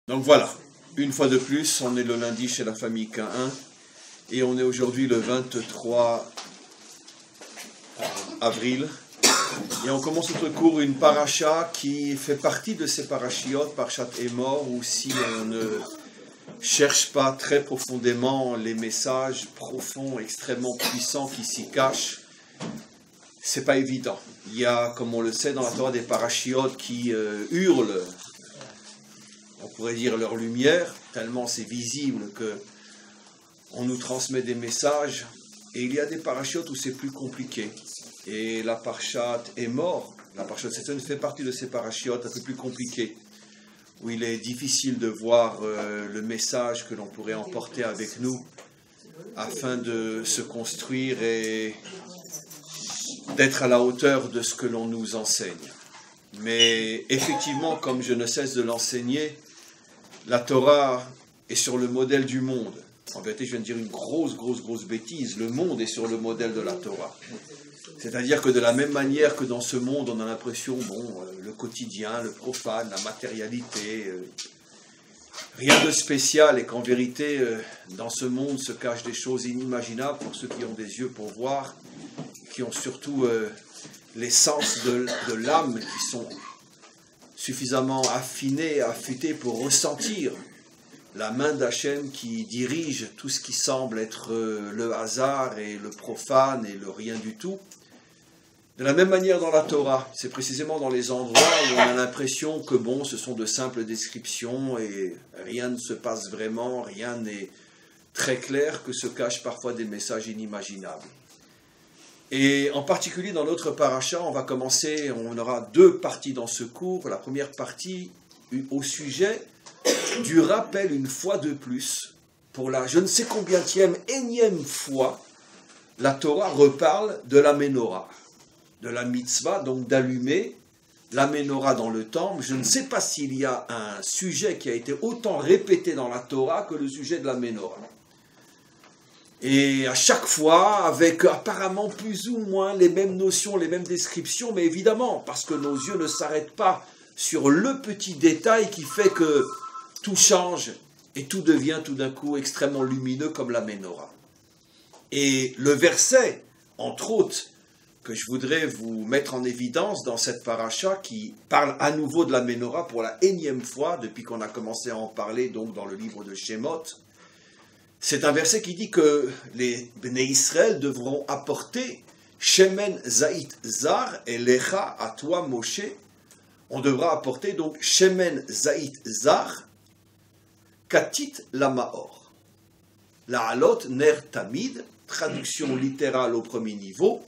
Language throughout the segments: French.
Donc voilà, une fois de plus, on est le lundi chez la famille K1 et on est aujourd'hui le 23 avril. Et on commence notre cours, une paracha qui fait partie de ces parachiotes, Parashat Emor, où si on ne cherche pas très profondément les messages profonds, extrêmement puissants qui s'y cachent, c'est pas évident. Il y a, comme on le sait dans la Torah, des parachiotes qui hurlent, on pourrait dire leur lumière, tellement c'est visible que on nous transmet des messages. Et il y a des parachiotes où c'est plus compliqué. Et la Parashat Emor, la Parashat Seton fait partie de ces parachiotes un peu plus compliqués, où il est difficile de voir le message que l'on pourrait emporter avec nous afin de se construire et d'être à la hauteur de ce que l'on nous enseigne. Mais effectivement, comme je ne cesse de l'enseigner, la Torah est sur le modèle du monde. En vérité, je viens de dire une grosse bêtise. Le monde est sur le modèle de la Torah. C'est-à-dire que de la même manière que dans ce monde, on a l'impression, le quotidien, le profane, la matérialité, rien de spécial, et qu'en vérité, dans ce monde se cachent des choses inimaginables pour ceux qui ont des yeux pour voir, qui ont surtout les sens de l'âme qui sont suffisamment affinés, affûtés pour ressentir la main d'Hachem qui dirige tout ce qui semble être le hasard et le profane et le rien du tout. De la même manière dans la Torah, c'est précisément dans les endroits où on a l'impression que ce sont de simples descriptions et rien ne se passe vraiment, rien n'est très clair, que se cachent parfois des messages inimaginables. Et en particulier dans notre paracha, on aura deux parties dans ce cours. La première partie au sujet du rappel une fois de plus, pour la je ne sais combienième, énième fois, la Torah reparle de la Ménorah, de la mitzvah, donc d'allumer la Ménorah dans le temple. Je ne sais pas s'il y a un sujet qui a été autant répété dans la Torah que le sujet de la Ménorah. Et à chaque fois, avec apparemment plus ou moins les mêmes notions, les mêmes descriptions, mais évidemment, parce que nos yeux ne s'arrêtent pas sur le petit détail qui fait que tout change et tout devient tout d'un coup extrêmement lumineux comme la Ménorah. Et le verset, entre autres, que je voudrais vous mettre en évidence dans cette paracha qui parle à nouveau de la Ménorah pour la énième fois depuis qu'on a commencé à en parler donc dans le livre de Shemot, c'est un verset qui dit que les Bnei Israël devront apporter Shemen Zaït Zar Elecha à toi Moshe. On devra apporter donc Shemen Zaït Zar Katit Lamaor. La Halot Ner Tamid, traduction littérale au premier niveau,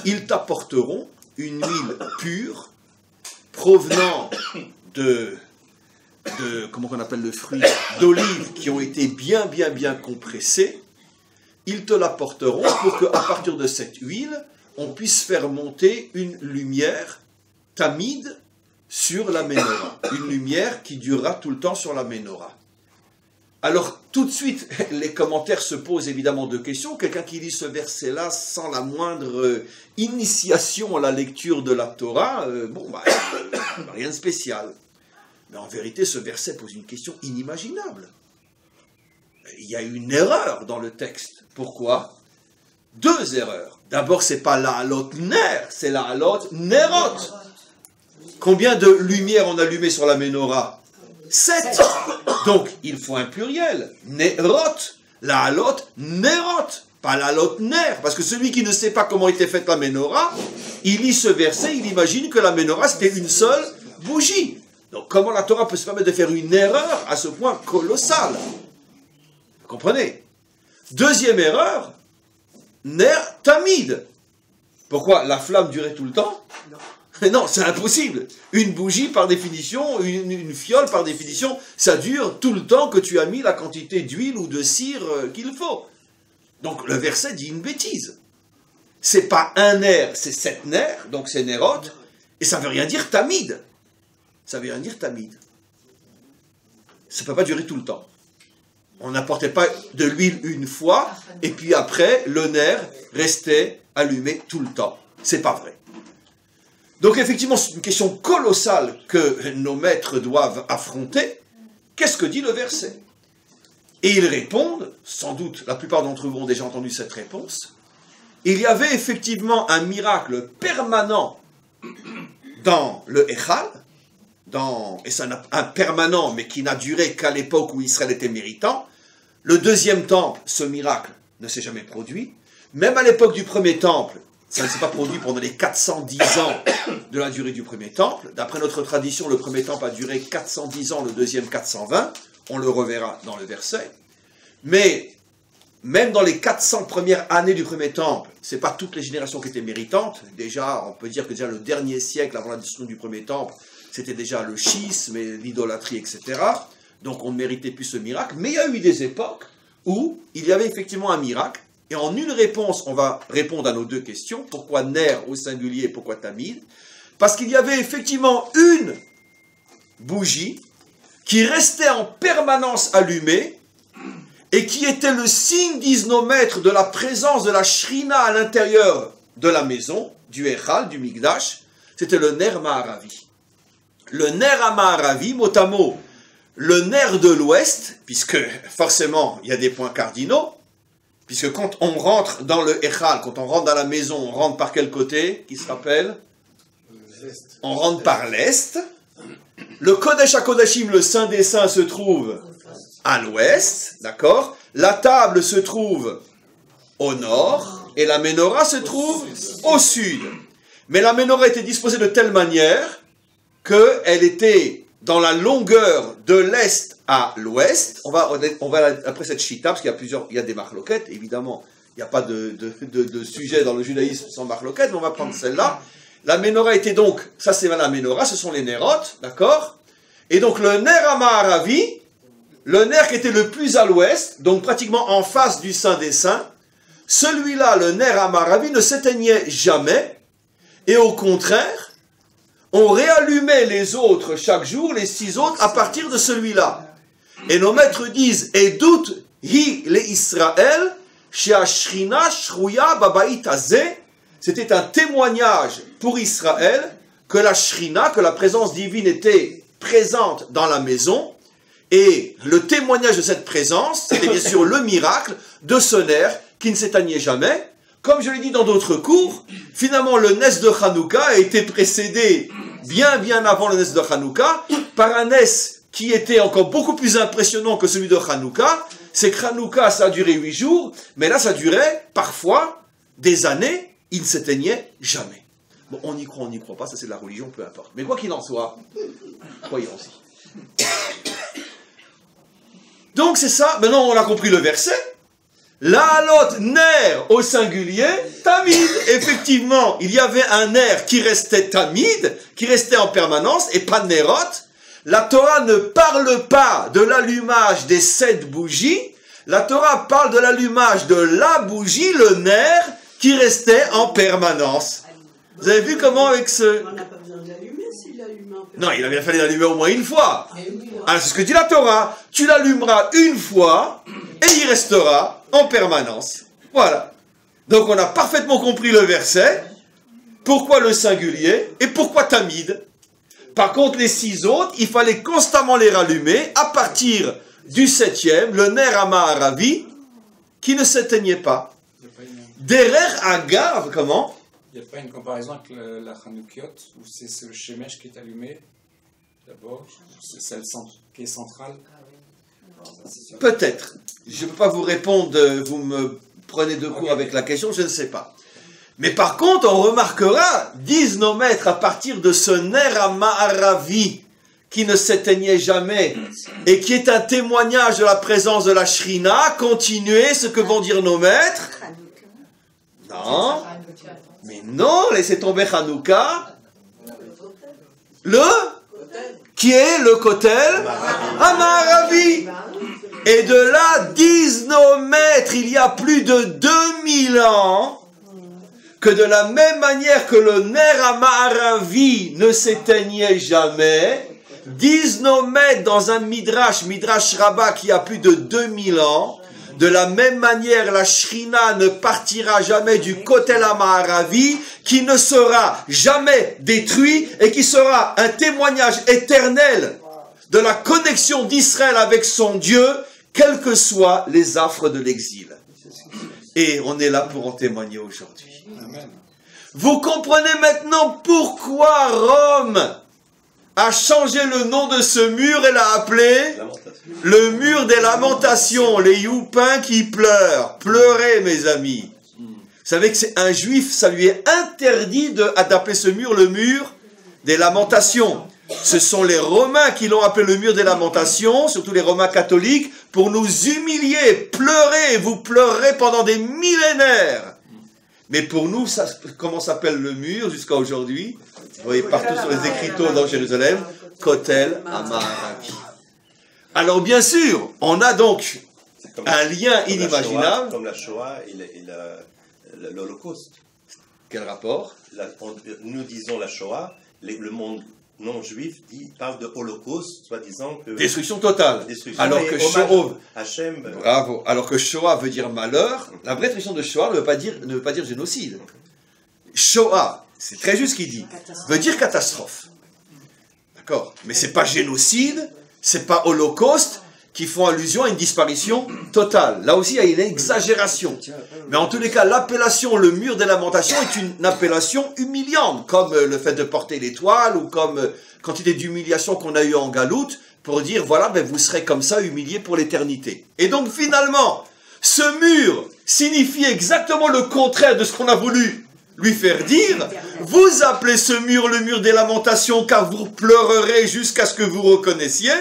ils t'apporteront une huile pure provenant de comment on appelle le fruit, d'olives qui ont été bien compressées. Ils te l'apporteront pour qu'à partir de cette huile, on puisse faire monter une lumière tamide sur la Ménorah. Une lumière qui durera tout le temps sur la Ménorah. Alors, tout de suite, les commentaires se posent évidemment deux questions. Quelqu'un qui lit ce verset-là sans la moindre initiation à la lecture de la Torah, rien de spécial. Mais en vérité, ce verset pose une question inimaginable. Il y a une erreur dans le texte. Pourquoi ? Deux erreurs. D'abord, c'est pas la halot ner, c'est la halot nerot. Combien de lumières on a allumées sur la Ménorah ? 7. Donc, il faut un pluriel. Nerot. La halot nerot. Pas la halot ner. Parce que celui qui ne sait pas comment était faite la Ménorah, il lit ce verset, il imagine que la Ménorah, c'était une seule bougie. Donc, comment la Torah peut se permettre de faire une erreur à ce point colossal ? Vous comprenez ? Deuxième erreur, ner tamid. Pourquoi ? La flamme durait tout le temps ? Non, c'est impossible. Une bougie, par définition, une fiole, par définition, ça dure tout le temps que tu as mis la quantité d'huile ou de cire qu'il faut. Donc, le verset dit une bêtise. C'est pas un ner, c'est 7 ners, donc c'est nerot, et ça veut rien dire tamid. Ça veut rien dire tamid. Ça ne peut pas durer tout le temps. On n'apportait pas de l'huile une fois, et puis après, le nerf restait allumé tout le temps. C'est pas vrai. Donc effectivement, c'est une question colossale que nos maîtres doivent affronter, qu'est-ce que dit le verset? Et ils répondent, sans doute la plupart d'entre vous ont déjà entendu cette réponse, il y avait effectivement un miracle permanent dans le Echal, et c'est un permanent, mais qui n'a duré qu'à l'époque où Israël était méritant. Le deuxième temple, ce miracle ne s'est jamais produit. Même à l'époque du premier temple, ça ne s'est pas produit pendant les 410 ans de la durée du premier temple. D'après notre tradition, le premier temple a duré 410 ans, le deuxième 420. On le reverra dans le verset. Mais même dans les 400 premières années du premier temple, ce n'est pas toutes les générations qui étaient méritantes. Déjà, on peut dire que déjà le dernier siècle avant la destruction du premier temple, c'était déjà le schisme et l'idolâtrie, etc. Donc on ne méritait plus ce miracle. Mais il y a eu des époques où il y avait effectivement un miracle. Et en une réponse, on va répondre à nos deux questions. Pourquoi Ner au singulier et pourquoi Tamid? Parce qu'il y avait effectivement une bougie qui restait en permanence allumée et qui était le signe d'isnomètre de la présence de la Shrina à l'intérieur de la maison, du Echal, du Mikdash. C'était le Ner Ma'aravi. Le Ner Ma'aravi, mot à mot, le Ner de l'Ouest, puisque forcément il y a des points cardinaux, puisque quand on rentre dans le Echal, quand on rentre dans la maison, on rentre par quel côté, qui se rappelle? On rentre par l'Est. Le Kodesh HaKodashim, le Saint des Saints, se trouve à l'Ouest, d'accord? La table se trouve au Nord, et la Ménorah se trouve au Sud. Mais la Ménorah était disposée de telle manière qu'elle était dans la longueur de l'Est à l'Ouest. On va après cette chita, parce qu'il y a des marloquettes, évidemment, il n'y a pas de sujet dans le judaïsme sans marloquettes, mais on va prendre celle-là. La Ménorah était donc, ça c'est la Ménorah, ce sont les Nérotes, d'accord? Et donc le Ner Ma'aravi, le Ner qui était le plus à l'Ouest, donc pratiquement en face du Saint des Saints, celui-là, le Ner Ma'aravi, ne s'éteignait jamais, et au contraire, on réallumait les autres chaque jour, les 6 autres, à partir de celui-là. Et nos maîtres disent, Edut hi le Israël, she'ashrina shrouya babait hazeh. C'était un témoignage pour Israël que la Shrina, que la présence divine était présente dans la maison. Et le témoignage de cette présence, c'était bien sûr le miracle de ce Ner qui ne s'éteignait jamais. Comme je l'ai dit dans d'autres cours, finalement le Nes de Hanouka a été précédé bien avant le Nes de Hanouka par un Nes qui était encore beaucoup plus impressionnant que celui de Hanouka. C'est que Hanouka, ça a duré 8 jours, mais là ça durait parfois des années, il ne s'éteignait jamais. Bon, on y croit, on n'y croit pas, ça c'est de la religion, peu importe. Mais quoi qu'il en soit, croyons-y. Donc c'est ça, maintenant on a compris le verset. La halot ner au singulier, tamid. Effectivement, il y avait un ner qui restait tamid, qui restait en permanence, et pas nerot. La Torah ne parle pas de l'allumage des 7 bougies, la Torah parle de l'allumage de la bougie, le ner, qui restait en permanence. Vous avez vu comment avec ce... On n'a pas besoin de l'allumer s'il l'allume en permanence. Non, il a bien fallu l'allumer au moins une fois. Alors c'est ce que dit la Torah. Tu l'allumeras une fois, et il restera en permanence. Voilà. Donc on a parfaitement compris le verset. Pourquoi le singulier et pourquoi tamid. Par contre, les 6 autres, il fallait constamment les rallumer à partir du 7e, le Ner Ma'aravi, qui ne s'éteignait pas. Derer Agav, comment? Il n'y a pas une comparaison avec la Hanoukiot, où c'est le Shemesh qui est allumé, d'abord, c'est celle qui est centrale. Peut-être. Je ne peux pas vous répondre, vous me prenez de court avec la question, je ne sais pas. Mais par contre, on remarquera, disent nos maîtres, à partir de ce Ner Ma'aravi, qui ne s'éteignait jamais, et qui est un témoignage de la présence de la Shrina, continuez ce que vont dire nos maîtres. Non. Mais non, laissez tomber Hanouka. Qui est le Kotel Ma'aravi. Et de là, disent nos maîtres, il y a plus de 2000 ans, que de la même manière que le Ner Ma'aravi ne s'éteignait jamais, disent nos maîtres dans un Midrash Rabbah qui a plus de 2000 ans, de la même manière la Shrina ne partira jamais du Kotel Ma'aravi, qui ne sera jamais détruit et qui sera un témoignage éternel de la connexion d'Israël avec son Dieu, quels que soient les affres de l'exil. Et on est là pour en témoigner aujourd'hui. Amen. Vous comprenez maintenant pourquoi Rome a changé le nom de ce mur et l'a appelé le mur des lamentations, les youpins qui pleurent. Pleurez, mes amis. Vous savez que c'est un juif, ça lui est interdit d'appeler ce mur le mur des lamentations. Ce sont les Romains qui l'ont appelé le mur des lamentations, surtout les Romains catholiques, pour nous humilier. Pleurez, vous pleurerez pendant des millénaires. Mais pour nous, comment s'appelle le mur jusqu'à aujourd'hui? Vous voyez partout sur les écriteaux dans Jérusalem, Kotel Amaravi. Alors bien sûr, on a donc un lien inimaginable. Comme la Shoah et l'Holocauste. Quel rapport? Nous disons la Shoah, le monde non-juif parle de Holocauste, soi-disant que... Destruction totale. Destruction, alors que Shoah... Hachem... Bravo. Alors que Shoah veut dire malheur, la vraie traduction de Shoah ne veut pas dire génocide. Shoah, c'est très juste ce qu'il dit, veut dire catastrophe. D'accord? Mais c'est pas génocide, c'est pas holocauste, qui font allusion à une disparition totale. Là aussi, il y a une exagération. Mais en tous les cas, l'appellation le mur des lamentations est une appellation humiliante, comme le fait de porter l'étoile, ou comme quantité d'humiliation qu'on a eu en Galoute, pour dire, voilà, ben, vous serez comme ça humiliés pour l'éternité. Et donc, finalement, ce mur signifie exactement le contraire de ce qu'on a voulu lui faire dire. Vous appelez ce mur le mur des lamentations, car vous pleurerez jusqu'à ce que vous reconnaissiez.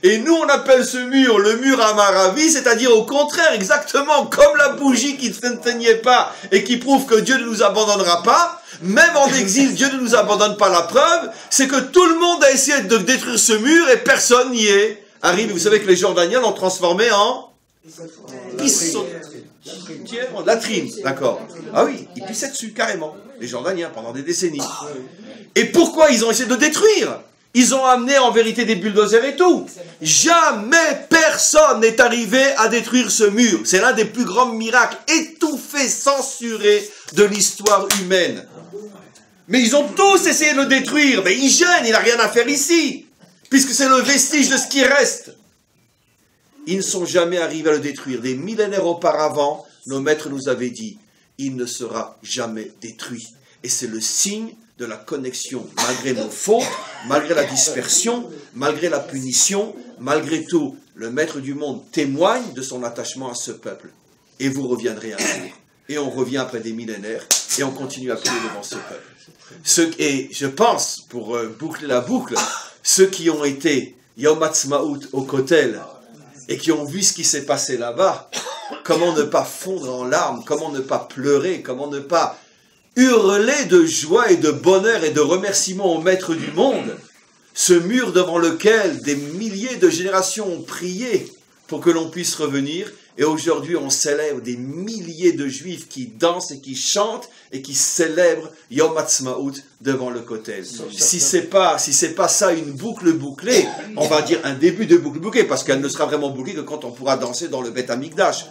Et nous, on appelle ce mur le mur Amaravi, c'est-à-dire au contraire, exactement comme la bougie qui ne teignait pas et qui prouve que Dieu ne nous abandonnera pas. Même en exil, Dieu ne nous abandonne pas. La preuve, c'est que tout le monde a essayé de détruire ce mur et personne n'y est arrivé. Vous savez que les Jordaniens l'ont transformé en latrine, d'accord. Ah oui, ils pissaient dessus, carrément. Les Jordaniens, pendant des décennies. Et pourquoi ils ont essayé de détruire? Ils ont amené en vérité des bulldozers et tout. Jamais personne n'est arrivé à détruire ce mur. C'est l'un des plus grands miracles étouffés, censurés de l'histoire humaine. Mais ils ont tous essayé de le détruire. Mais il gêne, il n'a rien à faire ici. Puisque c'est le vestige de ce qui reste. Ils ne sont jamais arrivés à le détruire. Des millénaires auparavant, nos maîtres nous avaient dit, il ne sera jamais détruit. Et c'est le signe de la connexion, malgré nos fautes, malgré la dispersion, malgré la punition, malgré tout, le maître du monde témoigne de son attachement à ce peuple. Et vous reviendrez un jour. Et on revient après des millénaires, et on continue à prier devant ce peuple. Et je pense, pour boucler la boucle, ceux qui ont été Yom Ha'atzmaut au Kotel, et qui ont vu ce qui s'est passé là-bas, comment ne pas fondre en larmes, comment ne pas pleurer, comment ne pas hurler de joie et de bonheur et de remerciement au maître du monde, ce mur devant lequel des milliers de générations ont prié pour que l'on puisse revenir, et aujourd'hui on célèbre des milliers de juifs qui dansent et qui chantent et qui célèbrent Yom Ha'atzmaut devant le Kotel. Si c'est pas ça une boucle bouclée, on va dire un début de boucle bouclée, parce qu'elle ne sera vraiment bouclée que quand on pourra danser dans le Beth Amikdash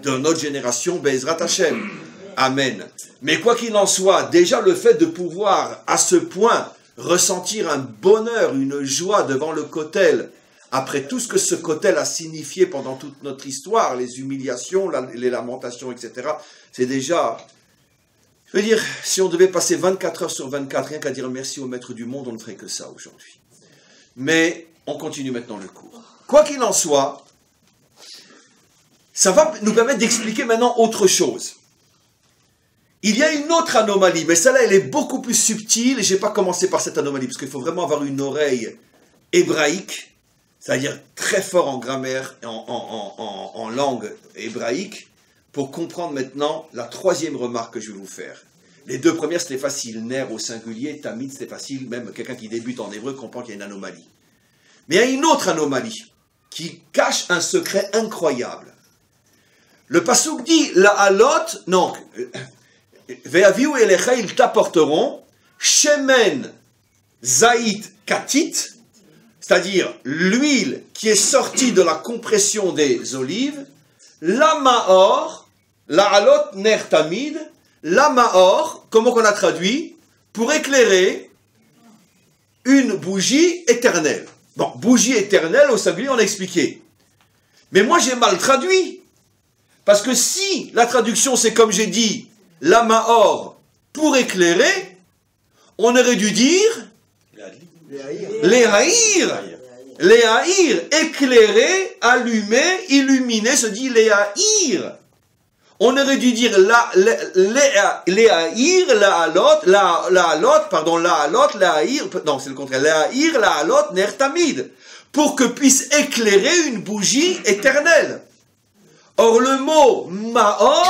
de notre génération, Be'ezrat Hashem. Amen. Mais quoi qu'il en soit, déjà le fait de pouvoir à ce point ressentir un bonheur, une joie devant le Kotel, après tout ce que ce Kotel a signifié pendant toute notre histoire, les humiliations, les lamentations, etc., c'est déjà... Je veux dire, si on devait passer 24 heures sur 24, rien qu'à dire merci au maître du monde, on ne ferait que ça aujourd'hui. Mais on continue maintenant le cours. Quoi qu'il en soit, ça va nous permettre d'expliquer maintenant autre chose. Il y a une autre anomalie, mais celle-là, elle est beaucoup plus subtile, et je n'ai pas commencé par cette anomalie, parce qu'il faut vraiment avoir une oreille hébraïque, c'est-à-dire très fort en grammaire, en langue hébraïque, pour comprendre maintenant la troisième remarque que je vais vous faire. Les deux premières, c'était facile, ner au singulier, tamid, c'était facile, même quelqu'un qui débute en hébreu comprend qu'il y a une anomalie. Mais il y a une autre anomalie, qui cache un secret incroyable. Le passouk dit, la halot, non... Ve'aviu elecha, ils t'apporteront shemen zaït katit, c'est-à-dire l'huile qui est sortie de la compression des olives, la maor, la halot ner tamid, la maor, comment qu'on a traduit, pour éclairer une bougie éternelle. Bon, bougie éternelle au singulier, on a expliqué. Mais moi, j'ai mal traduit. Parce que si la traduction, c'est comme j'ai dit, la Maor pour éclairer, on aurait dû dire les haïr. Les haïr, éclairer, allumer, illuminer, se dit les haïr. On aurait dû dire les haïr, la halot, non, c'est le contraire, les haïr, la halot, ner tamid, pour que puisse éclairer une bougie éternelle. Or, le mot Maor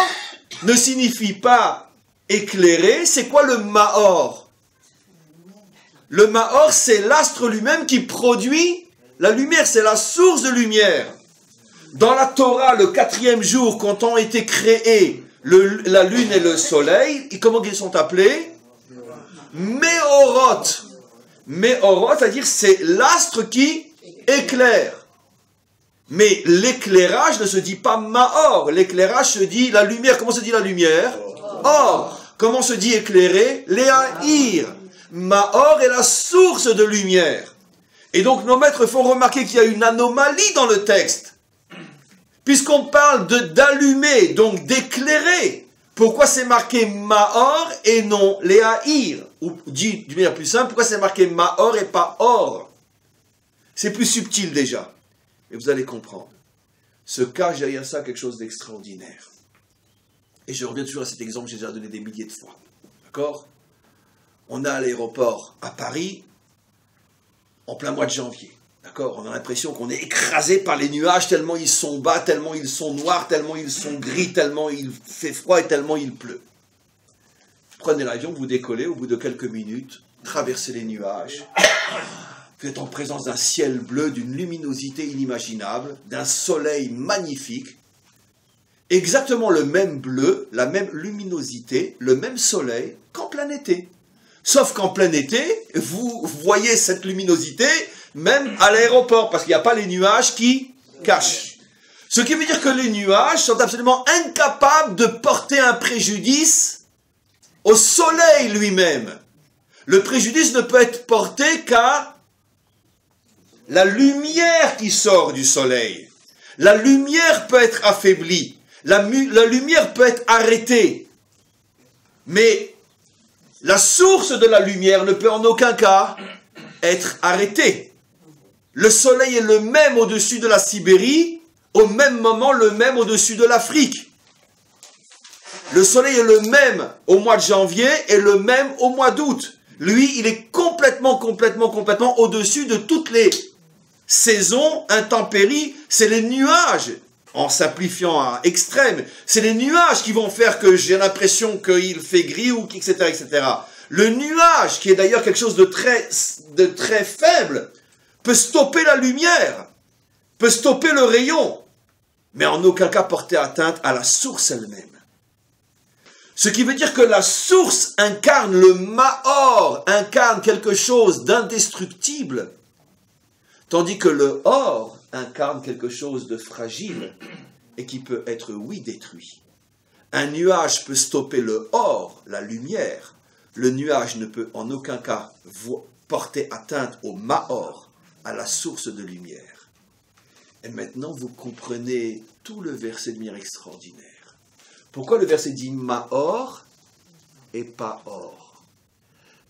ne signifie pas éclairer. C'est quoi le Maor? Le Maor, c'est l'astre lui-même qui produit la lumière, c'est la source de lumière. Dans la Torah, le 4e jour, quand ont été créés la lune et le soleil, comment ils sont appelés? Meorot. Meorot, c'est-à-dire c'est l'astre qui éclaire. Mais l'éclairage ne se dit pas Maor. L'éclairage se dit la lumière. Comment se dit la lumière? Or. Comment se dit éclairer? Léaïr. Maor est la source de lumière. Et donc nos maîtres font remarquer qu'il y a une anomalie dans le texte. Puisqu'on parle d'allumer, donc d'éclairer. Pourquoi c'est marqué Maor et non Léaïr? Ou dit d'une manière plus simple, pourquoi c'est marqué Maor et pas Or? C'est plus subtil déjà. Et vous allez comprendre. Se cache derrière ça quelque chose d'extraordinaire. Et je reviens toujours à cet exemple que j'ai déjà donné des milliers de fois. D'accord? On a à l'aéroport à Paris, en plein mois de janvier. D'accord? On a l'impression qu'on est écrasé par les nuages tellement ils sont bas, tellement ils sont noirs, tellement ils sont gris, tellement il fait froid et tellement il pleut. Prenez l'avion, vous décollez, au bout de quelques minutes, traversez les nuages. Vous êtes en présence d'un ciel bleu, d'une luminosité inimaginable, d'un soleil magnifique. Exactement le même bleu, la même luminosité, le même soleil qu'en plein été. Sauf qu'en plein été, vous voyez cette luminosité même à l'aéroport, parce qu'il n'y a pas les nuages qui cachent. Ce qui veut dire que les nuages sont absolument incapables de porter un préjudice au soleil lui-même. Le préjudice ne peut être porté qu'à la lumière qui sort du soleil. La lumière peut être affaiblie. La lumière peut être arrêtée. Mais la source de la lumière ne peut en aucun cas être arrêtée. Le soleil est le même au-dessus de la Sibérie, au même moment le même au-dessus de l'Afrique. Le soleil est le même au mois de janvier et le même au mois d'août. Lui, il est complètement au-dessus de toutes les saisons, intempéries. C'est les nuages, en simplifiant à extrême, c'est les nuages qui vont faire que j'ai l'impression qu'il fait gris, ou etc., etc. Le nuage, qui est d'ailleurs quelque chose de très faible, peut stopper la lumière, peut stopper le rayon, mais en aucun cas porter atteinte à la source elle-même. Ce qui veut dire que la source incarne le Maor, incarne quelque chose d'indestructible, tandis que le Or incarne quelque chose de fragile et qui peut être, oui, détruit. Un nuage peut stopper le Or, la lumière. Le nuage ne peut en aucun cas porter atteinte au Maor, à la source de lumière. Et maintenant, vous comprenez tout le verset de manière extraordinaire. Pourquoi le verset dit Maor et pas Or?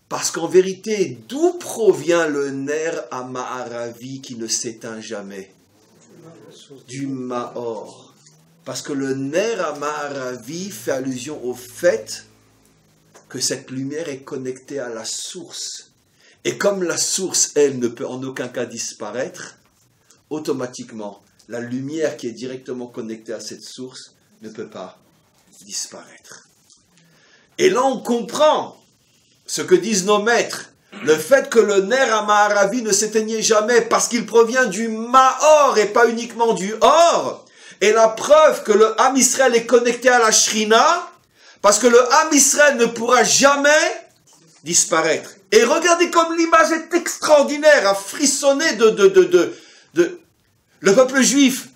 Parce qu'en vérité, d'où provient le ner à Ma'aravi qui ne s'éteint jamais? Du Maor. Parce que le ner à Ma'aravi fait allusion au fait que cette lumière est connectée à la source. Et comme la source, elle, ne peut en aucun cas disparaître, automatiquement, la lumière qui est directement connectée à cette source ne peut pas disparaître. Et là, on comprend ce que disent nos maîtres, le fait que le ner à Ma'aravi ne s'éteignait jamais parce qu'il provient du Maor et pas uniquement du Or, et la preuve que le Ham Israël est connecté à la Shrina, parce que le Ham Israël ne pourra jamais disparaître. Et regardez comme l'image est extraordinaire, à frissonner le peuple juif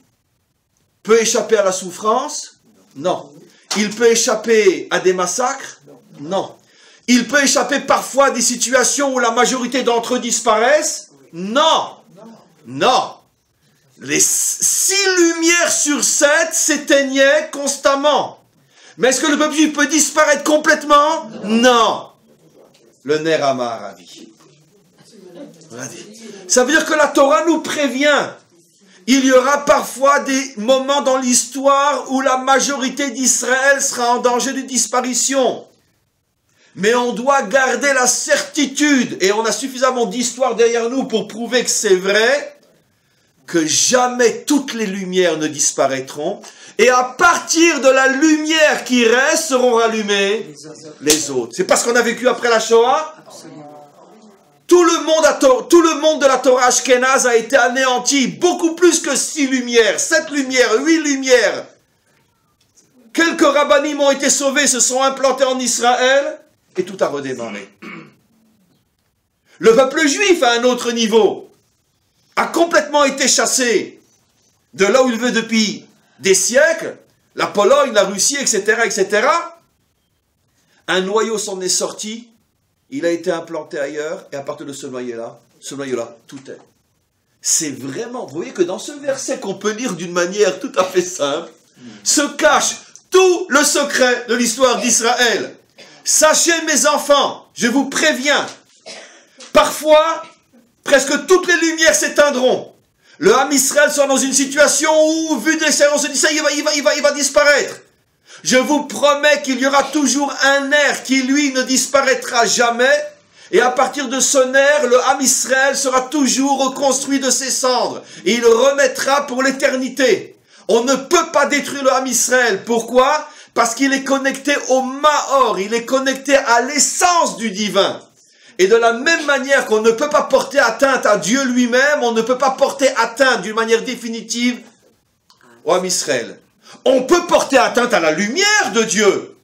peut échapper à la souffrance? Non. Il peut échapper à des massacres? Non. Il peut échapper parfois à des situations où la majorité d'entre eux disparaissent? Non. Non. Les 6 lumières sur 7 s'éteignaient constamment. Mais est-ce que le peuple juif peut disparaître complètement? Non. Le Ner Ha'ma'aravi. Ça veut dire que la Torah nous prévient. Il y aura parfois des moments dans l'histoire où la majorité d'Israël sera en danger de disparition. Mais on doit garder la certitude, et on a suffisamment d'histoires derrière nous pour prouver que c'est vrai, que jamais toutes les lumières ne disparaîtront, et à partir de la lumière qui reste seront rallumées les autres. C'est parce qu'on a vécu après la Shoah? Tout le monde de la Torah Ashkenaz a été anéanti, beaucoup plus que 6 lumières, 7 lumières, 8 lumières. Quelques rabbanim ont été sauvés, se sont implantés en Israël, et tout a redémarré. Le peuple juif, à un autre niveau, a complètement été chassé de là où il veut depuis des siècles, la Pologne, la Russie, etc., etc. Un noyau s'en est sorti, il a été implanté ailleurs, et à partir de ce noyau-là, tout est. C'est vraiment, vous voyez que dans ce verset qu'on peut lire d'une manière tout à fait simple, se cache tout le secret de l'histoire d'Israël. Sachez mes enfants, je vous préviens, parfois, presque toutes les lumières s'éteindront. Le Ham Israël sera dans une situation où, vu des séances, on se dit ça, il va disparaître. Je vous promets qu'il y aura toujours un nerf qui, lui, ne disparaîtra jamais. Et à partir de ce nerf, le Ham Israël sera toujours reconstruit de ses cendres. Et il remettra pour l'éternité. On ne peut pas détruire le Ham Israël. Pourquoi? Parce qu'il est connecté au Maor. Il est connecté à l'essence du divin. Et de la même manière qu'on ne peut pas porter atteinte à Dieu lui-même, on ne peut pas porter atteinte d'une manière définitive au Ham Israël. On peut porter atteinte à la lumière de Dieu.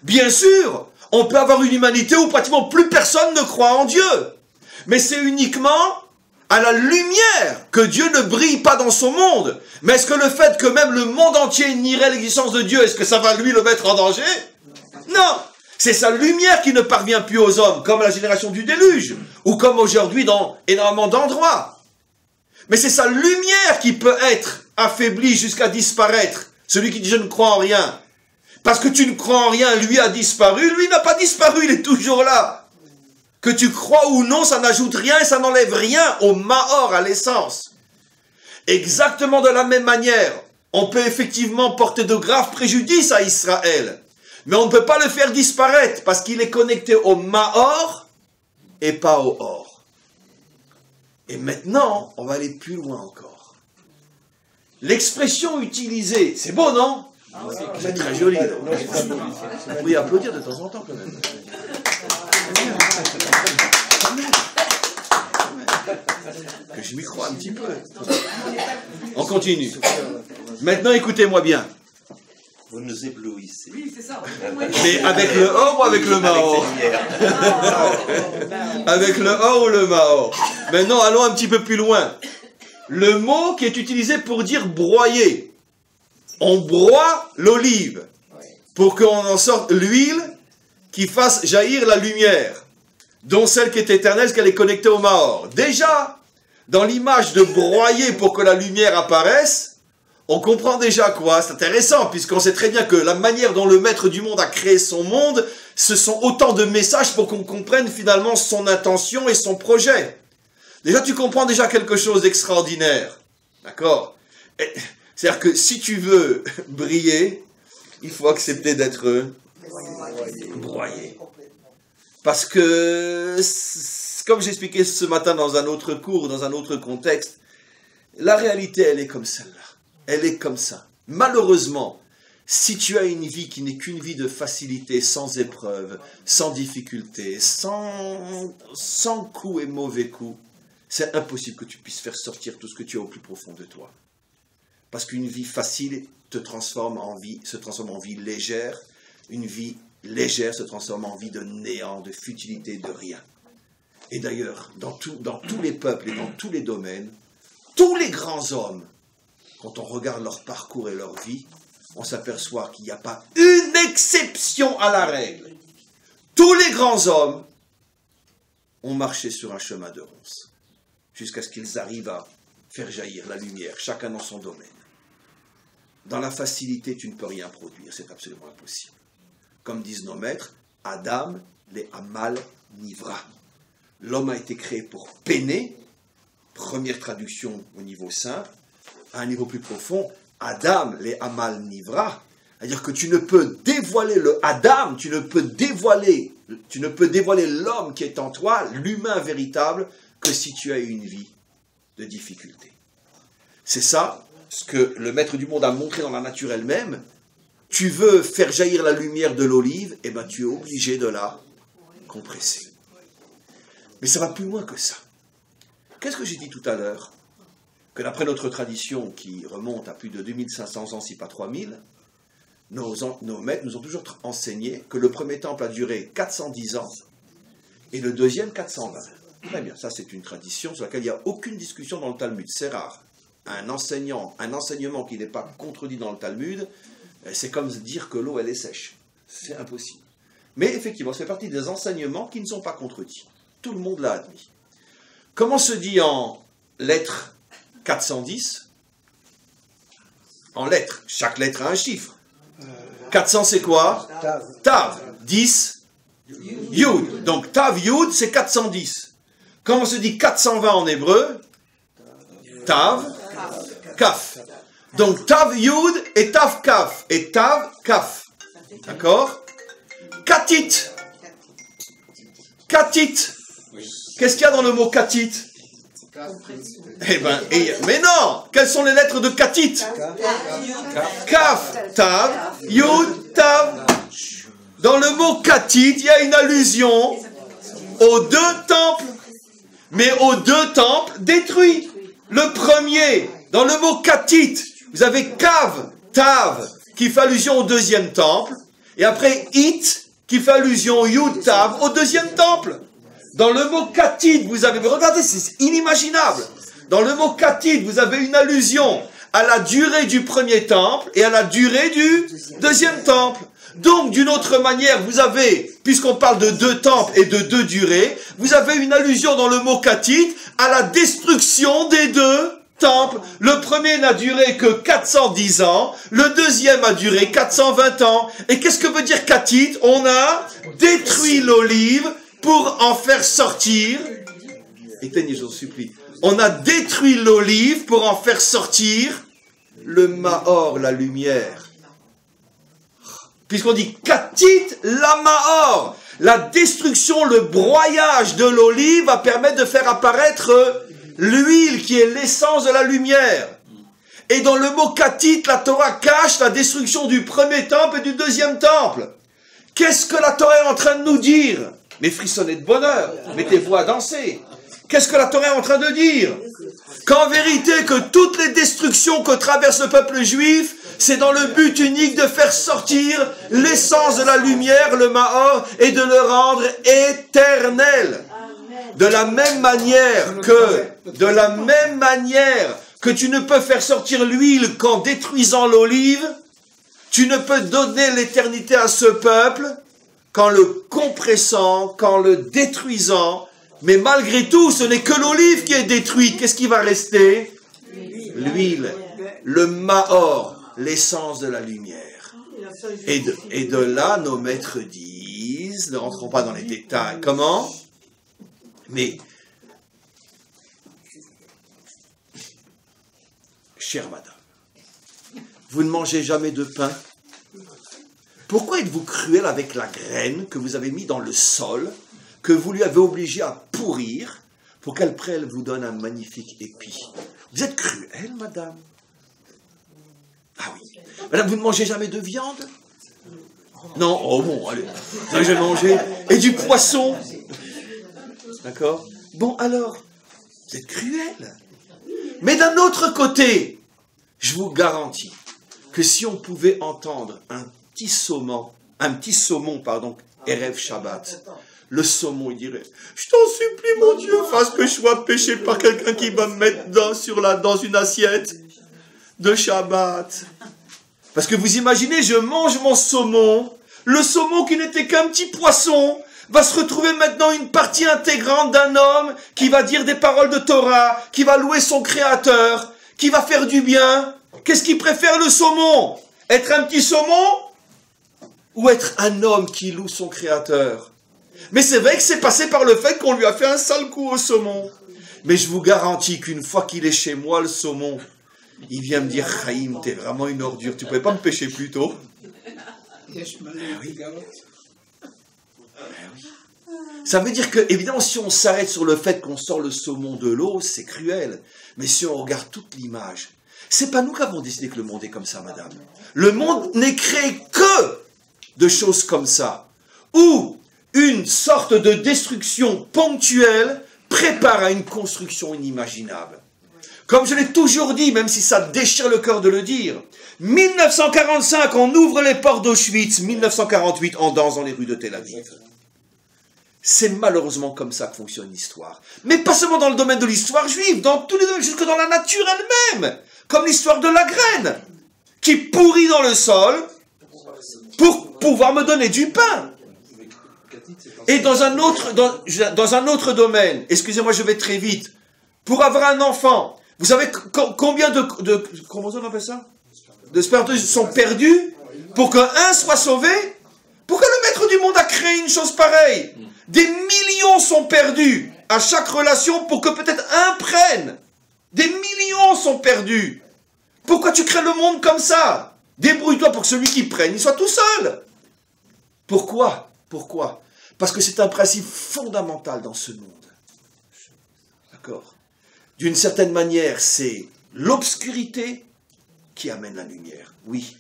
Bien sûr, on peut avoir une humanité où pratiquement plus personne ne croit en Dieu. Mais c'est uniquement à la lumière que Dieu ne brille pas dans son monde. Mais est-ce que le fait que même le monde entier nierait l'existence de Dieu, est-ce que ça va lui le mettre en danger? Non. C'est sa lumière qui ne parvient plus aux hommes, comme la génération du déluge, ou comme aujourd'hui dans énormément d'endroits. Mais c'est sa lumière qui peut être affaiblie jusqu'à disparaître. Celui qui dit « je ne crois en rien ». Parce que tu ne crois en rien, lui a disparu. Lui n'a pas disparu, il est toujours là. Que tu crois ou non, ça n'ajoute rien et ça n'enlève rien au Maor, à l'essence. Exactement de la même manière, on peut effectivement porter de graves préjudices à Israël. Mais on ne peut pas le faire disparaître parce qu'il est connecté au Maor et pas au Or. Et maintenant, on va aller plus loin encore. L'expression utilisée, c'est beau, non? C'est très joli. Oui, applaudir de temps en temps quand même. Que je m'y crois un petit peu. On continue. Maintenant, écoutez-moi bien. Vous nous éblouissez. Oui, c'est ça. Mais avec le Or ou avec le Maor? Avec le Or ou le Maor? Maintenant, allons un petit peu plus loin. Le mot qui est utilisé pour dire broyer. On broie l'olive pour qu'on en sorte l'huile qui fasse jaillir la lumière, dont celle qui est éternelle, qu'elle est connectée au Maor. Déjà, dans l'image de broyer pour que la lumière apparaisse, on comprend déjà quoi? C'est intéressant, puisqu'on sait très bien que la manière dont le maître du monde a créé son monde, ce sont autant de messages pour qu'on comprenne finalement son intention et son projet. Déjà, tu comprends déjà quelque chose d'extraordinaire. D'accord? C'est-à-dire que si tu veux briller, il faut accepter d'être broyé. Parce que, comme j'expliquais ce matin dans un autre cours, dans un autre contexte, la réalité, elle est comme celle-là. Elle est comme ça. Malheureusement, si tu as une vie qui n'est qu'une vie de facilité, sans épreuve, sans difficulté, sans coups et mauvais coups, c'est impossible que tu puisses faire sortir tout ce que tu as au plus profond de toi. Parce qu'une vie facile se transforme en vie légère. Une vie légère se transforme en vie de néant, de futilité, de rien. Et d'ailleurs, dans tous les peuples et dans tous les domaines, tous les grands hommes, quand on regarde leur parcours et leur vie, on s'aperçoit qu'il n'y a pas une exception à la règle. Tous les grands hommes ont marché sur un chemin de ronces, jusqu'à ce qu'ils arrivent à faire jaillir la lumière, chacun dans son domaine. Dans la facilité, tu ne peux rien produire, c'est absolument impossible. Comme disent nos maîtres, Adam les Amal Nivra. L'homme a été créé pour peiner, première traduction au niveau simple, à un niveau plus profond, Adam les Amal Nivra, c'est-à-dire que tu ne peux dévoiler le Adam, tu ne peux dévoiler l'homme qui est en toi, l'humain véritable, que si tu as une vie de difficulté. C'est ça ce que le maître du monde a montré dans la nature elle-même. Tu veux faire jaillir la lumière de l'olive, eh bien tu es obligé de la compresser. Mais ça va plus loin que ça. Qu'est-ce que j'ai dit tout à l'heure? Que d'après notre tradition, qui remonte à plus de 2500 ans, si pas 3000, nos maîtres nous ont toujours enseigné que le premier temple a duré 410 ans et le deuxième 420. Très bien, ça c'est une tradition sur laquelle il n'y a aucune discussion dans le Talmud, c'est rare. Un enseignement qui n'est pas contredit dans le Talmud, c'est comme dire que l'eau elle est sèche. C'est impossible. Mais effectivement, ça fait partie des enseignements qui ne sont pas contredits. Tout le monde l'a admis. Comment se dit en lettres 410? En lettres, chaque lettre a un chiffre. 400 c'est quoi? Tav. 10, Yud. Donc Tav Yud c'est 410. Comment se dit 420 en hébreu? Tav, Kaf. Donc Tav Yud et Tav Kaf. Et Tav Kaf. D'accord? Katit. Katit. Qu'est-ce qu'il y a dans le mot katit? Mais non! Quelles sont les lettres de katit? Kaf, Tav, Yud, Tav. Dans le mot katit, il y a une allusion aux deux temples. Mais aux deux temples détruits. Le premier, dans le mot katit, vous avez Kav, Tav, qui fait allusion au deuxième temple. Et après It, qui fait allusion au Yud, Tav, au deuxième temple. Dans le mot katit, vous avez... Regardez, c'est inimaginable. Dans le mot katit, vous avez une allusion à la durée du premier temple et à la durée du deuxième temple. Donc, d'une autre manière, vous avez, puisqu'on parle de deux temples et de deux durées, vous avez une allusion dans le mot katit à la destruction des deux temples. Le premier n'a duré que 410 ans, le deuxième a duré 420 ans. Et qu'est-ce que veut dire katit? On a détruit l'olive pour en faire sortir, éteignez, je vous supplie, on a détruit l'olive pour en faire sortir le Mahor, la lumière. Puisqu'on dit Katit la Mahor, la destruction, le broyage de l'olive va permettre de faire apparaître l'huile qui est l'essence de la lumière. Et dans le mot Katit, la Torah cache la destruction du premier temple et du deuxième temple. Qu'est-ce que la Torah est en train de nous dire? Mais frissonnez de bonheur, mettez-vous à danser. Qu'est-ce que la Torah est en train de dire? Qu'en vérité, que toutes les destructions que traverse le peuple juif, c'est dans le but unique de faire sortir l'essence de la lumière, le Mahor, et de le rendre éternel. De la même manière que tu ne peux faire sortir l'huile qu'en détruisant l'olive, tu ne peux donner l'éternité à ce peuple qu'en le compressant, qu'en le détruisant. Mais malgré tout, ce n'est que l'olive qui est détruite. Qu'est-ce qui va rester? L'huile, le Mahor, l'essence de la lumière. Et de là, nos maîtres disent, ne rentrons pas dans les détails. Comment? Mais, chère madame, vous ne mangez jamais de pain? Pourquoi êtes-vous cruel avec la graine que vous avez mis dans le sol, que vous lui avez obligé à pourrir, pour qu'après elle vous donne un magnifique épi? Vous êtes cruel, madame? Ah oui. Madame, vous ne mangez jamais de viande? Non? Oh bon, allez. Je vais manger. Et du poisson? D'accord? Bon, alors, vous êtes cruel. Mais d'un autre côté, je vous garantis que si on pouvait entendre un petit saumon, Erev Shabbat, le saumon, il dirait, je t'en supplie, mon Dieu, fasse que je sois péché par quelqu'un qui va me mettre dans une assiette de Shabbat. Parce que vous imaginez, je mange mon saumon, le saumon qui n'était qu'un petit poisson, va se retrouver maintenant une partie intégrante d'un homme qui va dire des paroles de Torah, qui va louer son Créateur, qui va faire du bien. Qu'est-ce qu'il préfère, le saumon? Être un petit saumon ou être un homme qui loue son Créateur? Mais c'est vrai que c'est passé par le fait qu'on lui a fait un sale coup au saumon. Mais je vous garantis qu'une fois qu'il est chez moi, le saumon, il vient me dire, Chaim, t'es vraiment une ordure, tu ne pouvais pas me pêcher plus tôt? Ça veut dire que, évidemment, si on s'arrête sur le fait qu'on sort le saumon de l'eau, c'est cruel. Mais si on regarde toute l'image, c'est pas nous qui avons décidé que le monde est comme ça, madame. Le monde n'est créé que de choses comme ça, où une sorte de destruction ponctuelle prépare à une construction inimaginable. Comme je l'ai toujours dit, même si ça déchire le cœur de le dire, 1945, on ouvre les portes d'Auschwitz, 1948, on danse dans les rues de Tel Aviv. C'est malheureusement comme ça que fonctionne l'histoire. Mais pas seulement dans le domaine de l'histoire juive, dans tous les domaines, jusque dans la nature elle-même. Comme l'histoire de la graine, qui pourrit dans le sol pour pouvoir me donner du pain. Et dans un autre domaine, excusez-moi, je vais très vite, pour avoir un enfant, vous savez combien comment on appelle ça? De spermatozoïdes sont perdus pour qu'un soit sauvé? Pourquoi le maître du monde a créé une chose pareille? Des millions sont perdus à chaque relation pour que peut-être un prenne. Des millions sont perdus. Pourquoi tu crées le monde comme ça? Débrouille-toi pour que celui qui prenne, il soit tout seul. Pourquoi? Pourquoi? Parce que c'est un principe fondamental dans ce monde. D'accord? D'une certaine manière, c'est l'obscurité qui amène la lumière. Oui.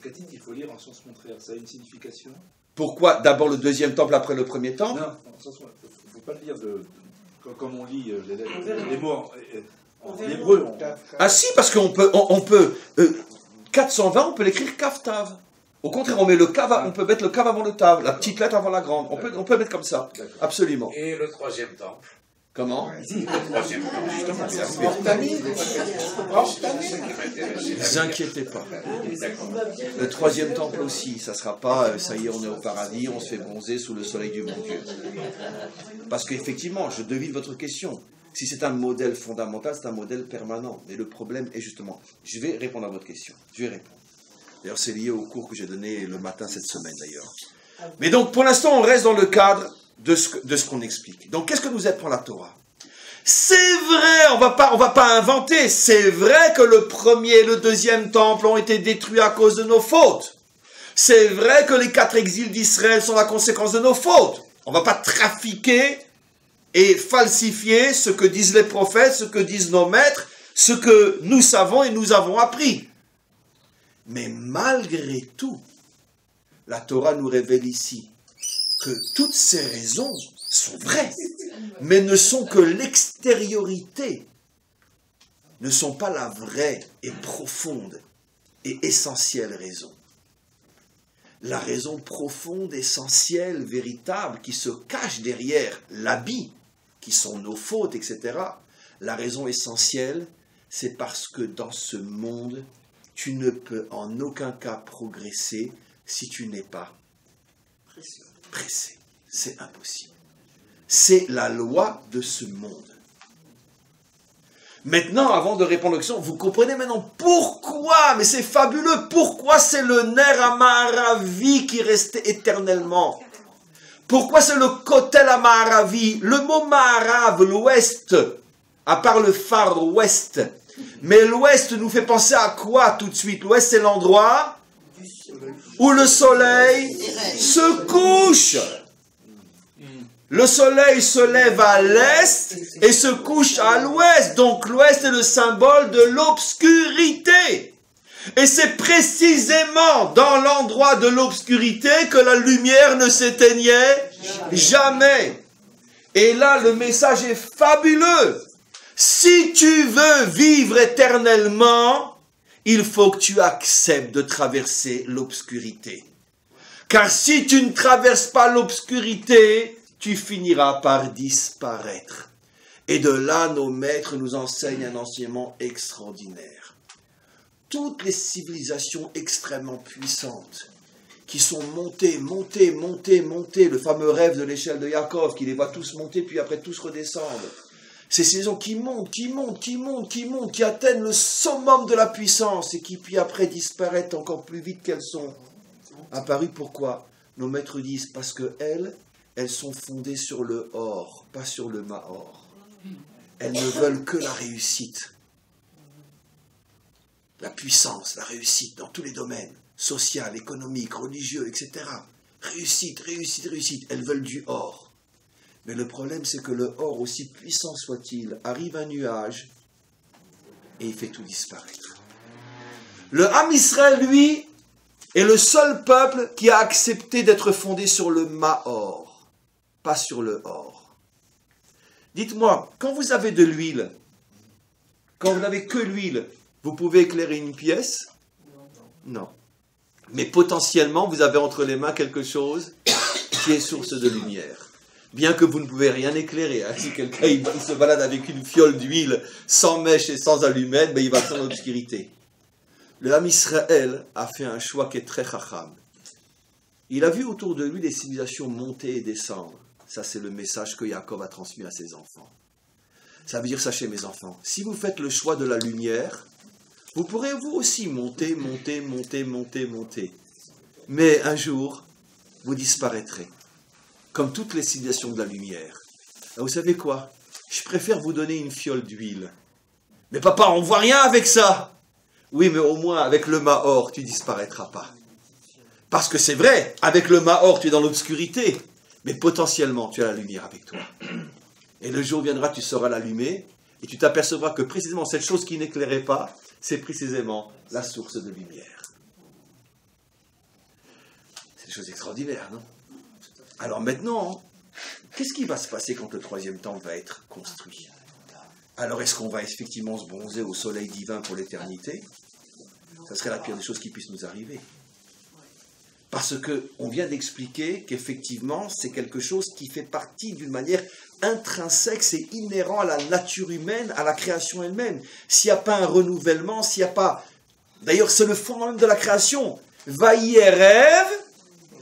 Cathy, il faut lire en sens contraire. Ça a une signification. Pourquoi d'abord le deuxième temple après le premier temple? Non, il ne faut pas le lire comme on lit les mots en hébreu. Ah si, parce qu'on peut, 420, on peut l'écrire Kaftav. Au contraire, on peut mettre le Kav avant le Tav, la petite lettre avant la grande. On peut mettre comme ça, absolument. Et le troisième temple? Comment? Le troisième temple, justement, ça Ne vous inquiétez pas. Le troisième temple aussi, ça ne sera pas, ça y est, on est au paradis, on se fait bronzer sous le soleil du bon Dieu. Parce qu'effectivement, je devine votre question. Si c'est un modèle fondamental, c'est un modèle permanent. Mais le problème est justement, je vais répondre à votre question. Je vais répondre. D'ailleurs, c'est lié au cours que j'ai donné le matin cette semaine, d'ailleurs. Mais donc, pour l'instant, on reste dans le cadre de ce qu'on explique. Donc, qu'est-ce que nous apprend la Torah? C'est vrai, on va pas inventer, c'est vrai que le premier et le deuxième temple ont été détruits à cause de nos fautes. C'est vrai que les 4 exils d'Israël sont la conséquence de nos fautes. On ne va pas trafiquer et falsifier ce que disent les prophètes, ce que disent nos maîtres, ce que nous savons et nous avons appris. Mais malgré tout, la Torah nous révèle ici que toutes ces raisons sont vraies, mais ne sont que l'extériorité, ne sont pas la vraie et profonde et essentielle raison. La raison profonde, essentielle, véritable, qui se cache derrière l'habit, qui sont nos fautes, etc. La raison essentielle, c'est parce que dans ce monde, tu ne peux en aucun cas progresser si tu n'es pas pressé. C'est impossible. C'est la loi de ce monde. Maintenant, avant de répondre aux questions, vous comprenez maintenant pourquoi, mais c'est fabuleux, pourquoi c'est le Ner HaMa'aravi qui restait éternellement. Pourquoi c'est le Kotel HaMa'aravi, le mot Ma'arav, l'ouest, à part le Far West. Mais l'ouest nous fait penser à quoi tout de suite? L'ouest, c'est l'endroit où le soleil se couche. Le soleil se lève à l'est et se couche à l'ouest. Donc l'ouest est le symbole de l'obscurité. Et c'est précisément dans l'endroit de l'obscurité que la lumière ne s'éteignait jamais. Et là, le message est fabuleux. Si tu veux vivre éternellement, il faut que tu acceptes de traverser l'obscurité. Car si tu ne traverses pas l'obscurité, tu finiras par disparaître. Et de là, nos maîtres nous enseignent un enseignement extraordinaire. Toutes les civilisations extrêmement puissantes qui sont montés, le fameux rêve de l'échelle de Yaakov, qui les voit tous monter, puis après tous redescendre. Ces civilisations qui montent, qui atteignent le summum de la puissance, et qui puis après disparaissent encore plus vite qu'elles sont apparues. Pourquoi? Nos maîtres disent, parce que elles sont fondées sur le or, pas sur le mahor. Elles ne veulent que la réussite. La puissance, la réussite dans tous les domaines, social, économique, religieux, etc. Réussite. Elles veulent du or. Mais le problème, c'est que le or, aussi puissant soit-il, arrive un nuage et il fait tout disparaître. Le Ham Israël, lui, est le seul peuple qui a accepté d'être fondé sur le mahor, pas sur le or. Dites-moi, quand vous avez de l'huile, quand vous n'avez que l'huile, vous pouvez éclairer une pièce? Non. Mais potentiellement, vous avez entre les mains quelque chose qui est source de lumière. Bien que vous ne pouvez rien éclairer. Hein. Si quelqu'un il se balade avec une fiole d'huile sans mèche et sans allumette, ben, il va être dans l'obscurité. Le Ham Israël a fait un choix qui est très chacham. Il a vu autour de lui des civilisations monter et descendre. Ça, c'est le message que Yaakov a transmis à ses enfants. Ça veut dire, sachez mes enfants, si vous faites le choix de la lumière, vous pourrez vous aussi monter. Mais un jour, vous disparaîtrez. Comme toutes les civilisations de la lumière. Alors, vous savez quoi? Je préfère vous donner une fiole d'huile. Mais papa, on ne voit rien avec ça. Oui, mais au moins, avec le mahor, tu ne disparaîtras pas. Parce que c'est vrai, avec le mahor, tu es dans l'obscurité. Mais potentiellement, tu as la lumière avec toi. Et le jour viendra, tu sauras l'allumer. Et tu t'apercevras que précisément cette chose qui n'éclairait pas, c'est précisément la source de lumière. C'est des choses extraordinaires, non? Alors maintenant, qu'est-ce qui va se passer quand le troisième temple va être construit? Alors est-ce qu'on va effectivement se bronzer au soleil divin pour l'éternité? Ça serait la pire des choses qui puissent nous arriver. Parce qu'on vient d'expliquer qu'effectivement, c'est quelque chose qui fait partie d'une manière intrinsèque, c'est inhérent à la nature humaine, à la création elle-même. S'il n'y a pas un renouvellement, s'il n'y a pas... D'ailleurs, c'est le fond même de la création. Vaïe rêve,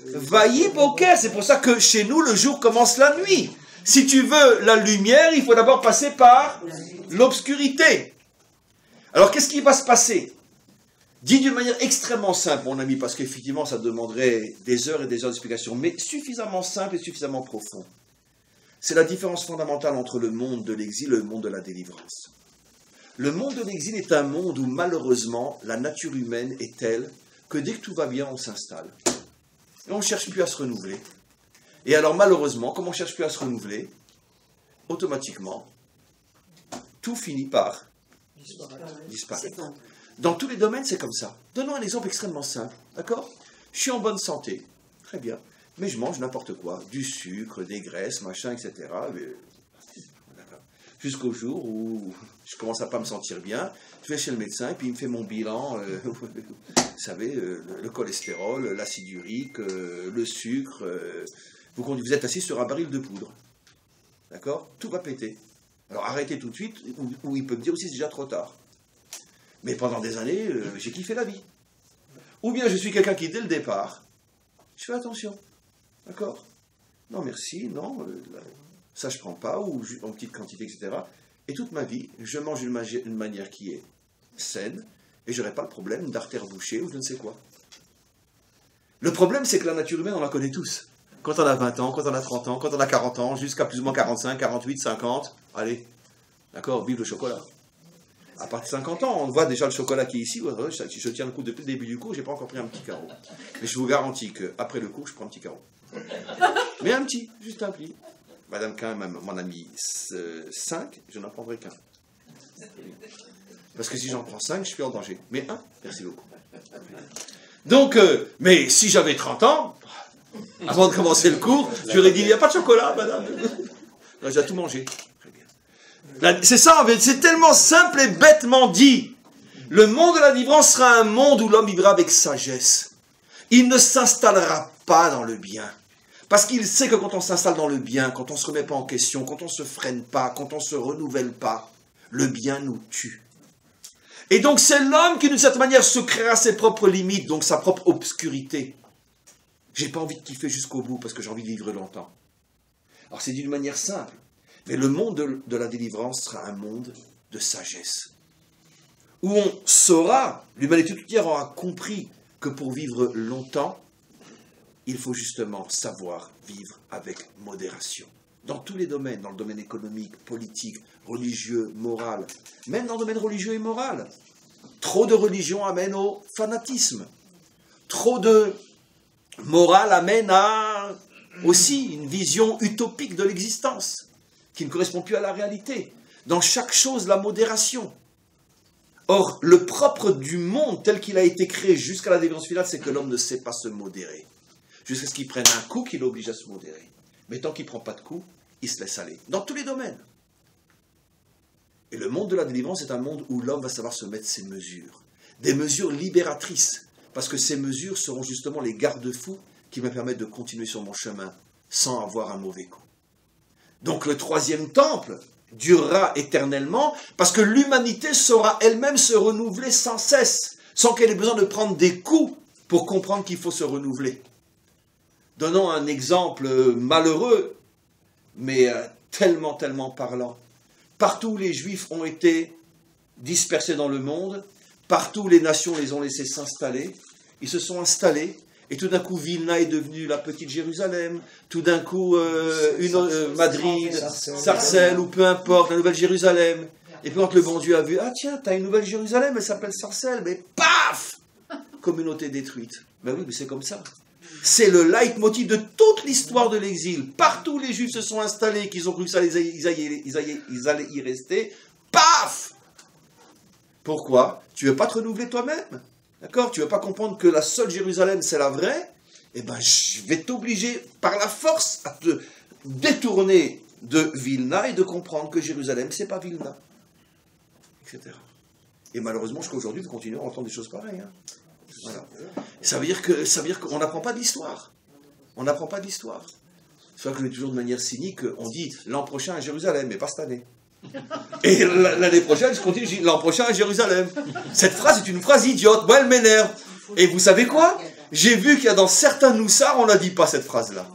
vaïe boker. C'est pour ça que chez nous, le jour commence la nuit. Si tu veux la lumière, il faut d'abord passer par l'obscurité. Alors, qu'est-ce qui va se passer? Dit d'une manière extrêmement simple, mon ami, parce qu'effectivement, ça demanderait des heures et des heures d'explication, mais suffisamment simple et suffisamment profond. C'est la différence fondamentale entre le monde de l'exil et le monde de la délivrance. Le monde de l'exil est un monde où, malheureusement, la nature humaine est telle que dès que tout va bien, on s'installe. Et on ne cherche plus à se renouveler. Et alors, malheureusement, comme on ne cherche plus à se renouveler, automatiquement, tout finit par disparaître. Dans tous les domaines, c'est comme ça. Donnons un exemple extrêmement simple, d'accord? Je suis en bonne santé, très bien, mais je mange n'importe quoi, du sucre, des graisses, machin, etc. Jusqu'au jour où je commence à pas me sentir bien, je vais chez le médecin, et puis il me fait mon bilan, vous savez, le cholestérol, l'acide urique, le sucre. Vous êtes assis sur un baril de poudre, d'accord? Tout va péter. Alors arrêtez tout de suite, ou il peut me dire aussi c'est déjà trop tard. Mais pendant des années, j'ai kiffé la vie. Ou bien je suis quelqu'un qui, dès le départ, je fais attention. D'accord? Non, merci, non, ça je prends pas, ou en petite quantité, etc. Et toute ma vie, je mange d'une manière qui est saine, et je n'aurai pas le problème d'artère bouchée ou je ne sais quoi. Le problème, c'est que la nature humaine, on la connaît tous. Quand on a 20 ans, quand on a 30 ans, quand on a 40 ans, jusqu'à plus ou moins 45, 48, 50, allez, d'accord, vive le chocolat. À partir de 50 ans, on voit déjà le chocolat qui est ici. Je tiens le coup depuis le début du cours, je n'ai pas encore pris un petit carreau. Mais je vous garantis qu'après le cours, je prends un petit carreau. Mais un petit, juste un petit. Madame Quin m'en a mis 5, je n'en prendrai qu'un. Parce que si j'en prends 5, je suis en danger. Mais un, merci beaucoup. Donc, mais si j'avais 30 ans, avant de commencer le cours, je lui aurais dit, il n'y a pas de chocolat, madame. J'ai tout mangé. C'est ça, c'est tellement simple et bêtement dit. Le monde de la délivrance sera un monde où l'homme vivra avec sagesse. Il ne s'installera pas dans le bien. Parce qu'il sait que quand on s'installe dans le bien, quand on ne se remet pas en question, quand on ne se freine pas, quand on ne se renouvelle pas, le bien nous tue. Et donc c'est l'homme qui d'une certaine manière se créera ses propres limites, donc sa propre obscurité. J'ai pas envie de kiffer jusqu'au bout parce que j'ai envie de vivre longtemps. Alors c'est d'une manière simple. Mais le monde de la délivrance sera un monde de sagesse. Où on saura, l'humanité tout entière aura compris que pour vivre longtemps, il faut justement savoir vivre avec modération. Dans tous les domaines, dans le domaine économique, politique, religieux, moral, même dans le domaine religieux et moral. Trop de religion amène au fanatisme. Trop de morale amène à aussi une vision utopique de l'existence, qui ne correspond plus à la réalité. Dans chaque chose, la modération. Or, le propre du monde tel qu'il a été créé jusqu'à la délivrance finale, c'est que l'homme ne sait pas se modérer. Jusqu'à ce qu'il prenne un coup qui l'oblige à se modérer. Mais tant qu'il ne prend pas de coup, il se laisse aller. Dans tous les domaines. Et le monde de la délivrance est un monde où l'homme va savoir se mettre ses mesures. Des mesures libératrices. Parce que ces mesures seront justement les garde-fous qui me permettent de continuer sur mon chemin sans avoir un mauvais coup. Donc le troisième temple durera éternellement parce que l'humanité saura elle-même se renouveler sans cesse, sans qu'elle ait besoin de prendre des coups pour comprendre qu'il faut se renouveler. Donnons un exemple malheureux, mais tellement parlant. Partout où les Juifs ont été dispersés dans le monde, partout où les nations les ont laissés s'installer, ils se sont installés, et tout d'un coup Vilna est devenue la petite Jérusalem, tout d'un coup Madrid, Sarcelles, ou peu importe, la nouvelle Jérusalem. Et puis quand le bon Dieu a vu, ah tiens, t'as une nouvelle Jérusalem, elle s'appelle Sarcelles, mais paf, communauté détruite. Ben oui, mais c'est comme ça. C'est le leitmotiv de toute l'histoire de l'exil. Partout où les Juifs se sont installés, qu'ils ont cru que ça ils allaient y rester, paf. Pourquoi? Tu ne veux pas te renouveler toi-même? D'accord? Tu ne veux pas comprendre que la seule Jérusalem, c'est la vraie? Eh bien, je vais t'obliger par la force à te détourner de Vilna et de comprendre que Jérusalem, c'est pas Vilna. Etc. Et malheureusement, jusqu'à aujourd'hui, vous continuez à entendre des choses pareilles. Hein. Voilà. Ça veut dire qu'on n'apprend pas de l'histoire. On n'apprend pas de l'histoire. C'est vrai que toujours de manière cynique, on dit l'an prochain à Jérusalem, mais pas cette année. Et l'année prochaine, je continue, je dis l'an prochain à Jérusalem. Cette phrase est une phrase idiote, moi elle m'énerve. Et vous savez quoi? J'ai vu qu'il y a dans certains noussards, on ne la dit pas cette phrase-là.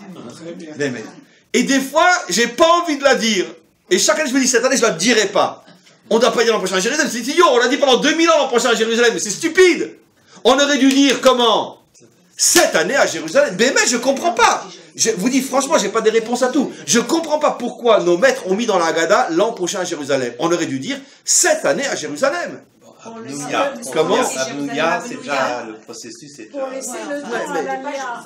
Et des fois, j'ai pas envie de la dire. Et chaque année, je me dis, cette année, je ne la dirai pas. On ne doit pas dire l'an prochain à Jérusalem, c'est idiot, on l'a dit pendant 2000 ans l'an prochain à Jérusalem, mais c'est stupide. On aurait dû dire comment? Cette année à Jérusalem. Mais je ne comprends pas. Je vous dis franchement, je n'ai pas des réponses à tout. Je ne comprends pas pourquoi nos maîtres ont mis dans la Haggadah l'an prochain à Jérusalem. On aurait dû dire cette année à Jérusalem. Comment? Abnouya, c'est déjà le processus. Est Pour laisser le temps à l'Aliyah.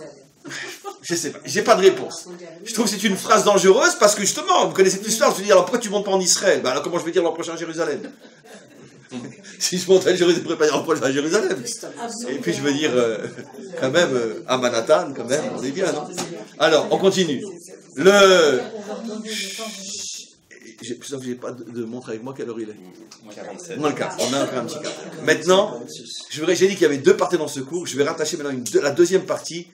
Je sais pas, j'ai pas de réponse. Je trouve que c'est une phrase dangereuse parce que justement, vous connaissez cette histoire, je veux dire, alors pourquoi tu montes pas en Israël? Ben alors comment je vais dire l'an prochain à Jérusalem? Si je monte à Jérusalem, je ne pourrais pas dire l'an prochain à Jérusalem. Et puis je veux dire, quand même, à Manhattan, quand même, on est bien, non? Alors, on continue. J'ai pas de montre avec moi, quelle heure il est? 47. Moins le quart, on a un petit quart. Maintenant, j'ai dit qu'il y avait deux parties dans ce cours, je vais rattacher maintenant la deuxième partie,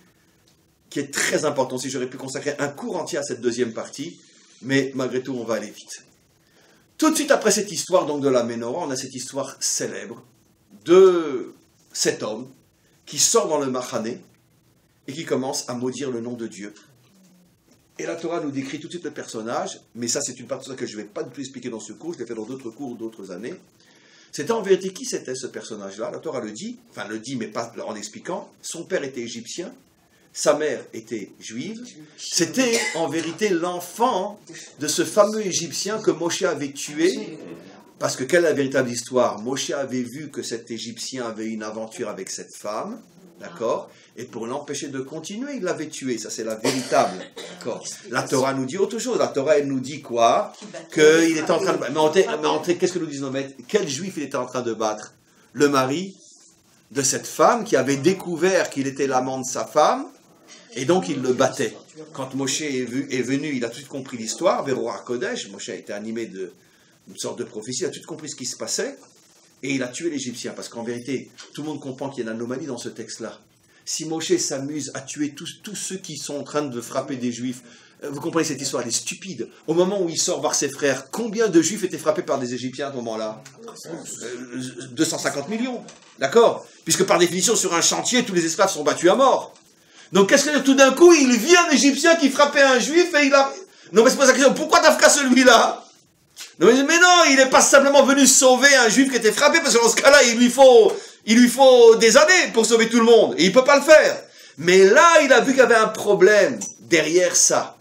qui est très importante. Si j'aurais pu consacrer un cours entier à cette deuxième partie, mais malgré tout, on va aller vite. Tout de suite après cette histoire donc de la Ménorah, on a cette histoire célèbre de cet homme qui sort dans le Machané et qui commence à maudire le nom de Dieu. Et la Torah nous décrit tout de suite le personnage, mais ça c'est une partie que je ne vais pas du tout expliquer dans ce cours, je l'ai fait dans d'autres cours d'autres années. C'était en vérité qui c'était ce personnage-là? La Torah le dit mais pas en expliquant, son père était égyptien, sa mère était juive, c'était en vérité l'enfant de ce fameux Égyptien que Moshe avait tué, parce que quelle est la véritable histoire? Moshe avait vu que cet Égyptien avait une aventure avec cette femme, d'accord? Et pour l'empêcher de continuer, il l'avait tué, ça c'est la véritable, d'accord? La Torah nous dit autre chose, la Torah elle nous dit quoi? Qu'il était en train de... Mais qu'est-ce que nous disent nos maîtres? Quel juif il était en train de battre? Le mari de cette femme qui avait découvert qu'il était l'amant de sa femme, et donc il le battait. Quand Moshe est venu, il a tout de suite compris l'histoire, vers Ruach Kodesh, Moshe a été animé d'une sorte de prophétie, il a tout de suite compris ce qui se passait, et il a tué l'Égyptien, parce qu'en vérité, tout le monde comprend qu'il y a une anomalie dans ce texte-là. Si Moshe s'amuse à tuer tous ceux qui sont en train de frapper des Juifs, vous comprenez cette histoire, elle est stupide. Au moment où il sort voir ses frères, combien de Juifs étaient frappés par des Égyptiens à ce moment-là? 250 millions, d'accord? Puisque par définition, sur un chantier, tous les esclaves sont battus à mort. Donc qu'est-ce que tout d'un coup, il vit un Égyptien qui frappait un Juif et il a... Non mais c'est pas la question, pourquoi t'as frappé celui-là? Non mais non, il n'est pas simplement venu sauver un Juif qui était frappé, parce que dans ce cas-là, il lui faut des années pour sauver tout le monde, et il peut pas le faire. Mais là, il a vu qu'il y avait un problème derrière ça.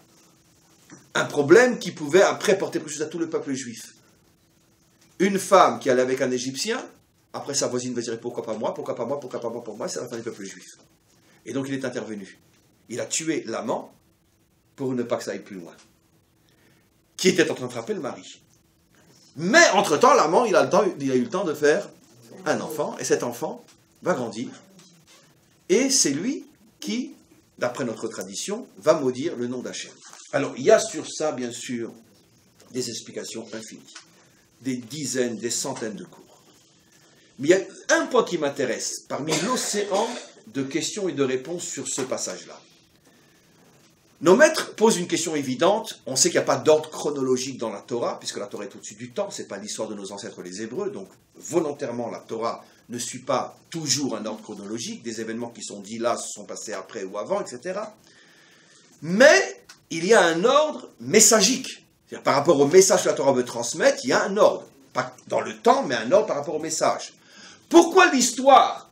Un problème qui pouvait après porter préjudice à tout le peuple juif. Une femme qui allait avec un Égyptien, après sa voisine va dire pourquoi pas moi, pourquoi pas moi, pourquoi pas moi, pour moi, c'est la fin du peuple juif. Et donc il est intervenu. Il a tué l'amant pour ne pas que ça aille plus loin. Qui était en train de frapper le mari. Mais entre-temps, l'amant, il a eu le temps de faire un enfant, et cet enfant va grandir. Et c'est lui qui, d'après notre tradition, va maudire le nom d'Hachem. Alors, il y a sur ça, bien sûr, des explications infinies. Des dizaines, des centaines de cours. Mais il y a un point qui m'intéresse, parmi l'océan de questions et de réponses sur ce passage-là. Nos maîtres posent une question évidente. On sait qu'il n'y a pas d'ordre chronologique dans la Torah, puisque la Torah est au-dessus du temps, ce n'est pas l'histoire de nos ancêtres les Hébreux, donc volontairement la Torah ne suit pas toujours un ordre chronologique, des événements qui sont dits là se sont passés après ou avant, etc. Mais il y a un ordre messagique. C'est-à-dire, par rapport au message que la Torah veut transmettre, il y a un ordre. Pas dans le temps, mais un ordre par rapport au message. Pourquoi l'histoire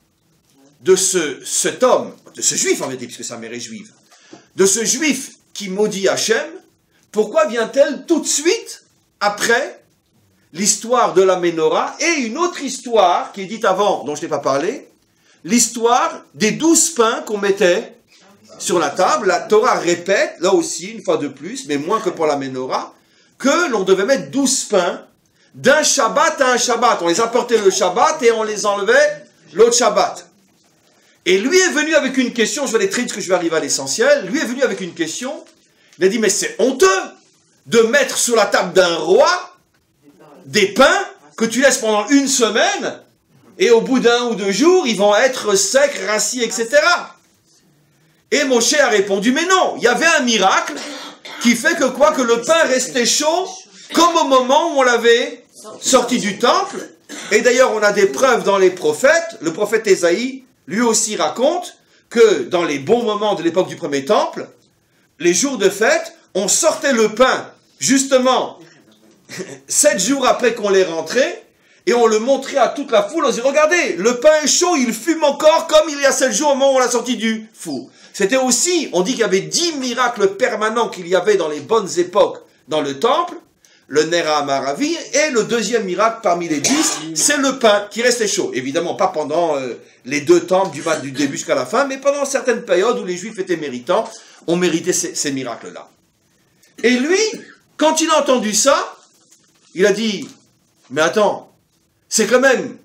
de cet homme, de ce juif en vérité, puisque sa mère est juive, de ce juif qui maudit Hachem, pourquoi vient-elle tout de suite après l'histoire de la Ménorah et une autre histoire qui est dite avant, dont je n'ai pas parlé, l'histoire des 12 pains qu'on mettait sur la table. La Torah répète, là aussi, une fois de plus, mais moins que pour la Ménorah, que l'on devait mettre 12 pains d'un Shabbat à un Shabbat. On les apportait le Shabbat et on les enlevait l'autre Shabbat. Et lui est venu avec une question, je vais aller très vite parce que je vais arriver à l'essentiel, lui est venu avec une question, il a dit, mais c'est honteux de mettre sur la table d'un roi des pains que tu laisses pendant une semaine, et au bout d'un ou deux jours, ils vont être secs, rassis, etc. Et Moshe a répondu, mais non, il y avait un miracle qui fait que quoi, que le pain restait chaud, comme au moment où on l'avait sorti du temple. Et d'ailleurs, on a des preuves dans les prophètes. Le prophète Ésaïe, lui aussi raconte que dans les bons moments de l'époque du premier temple, les jours de fête, on sortait le pain, justement, 7 jours après qu'on l'ait rentré, et on le montrait à toute la foule, on disait, regardez, le pain est chaud, il fume encore comme il y a 7 jours au moment où on l'a sorti du four. C'était aussi, on dit qu'il y avait 10 miracles permanents qu'il y avait dans les bonnes époques dans le temple, le Ner HaMaravi, et le deuxième miracle parmi les 10, c'est le pain qui restait chaud. Évidemment, pas pendant les 2 temples du début jusqu'à la fin, mais pendant certaines périodes où les Juifs étaient méritants, on méritait ces miracles-là. Et lui, quand il a entendu ça, il a dit, mais attends, c'est quand même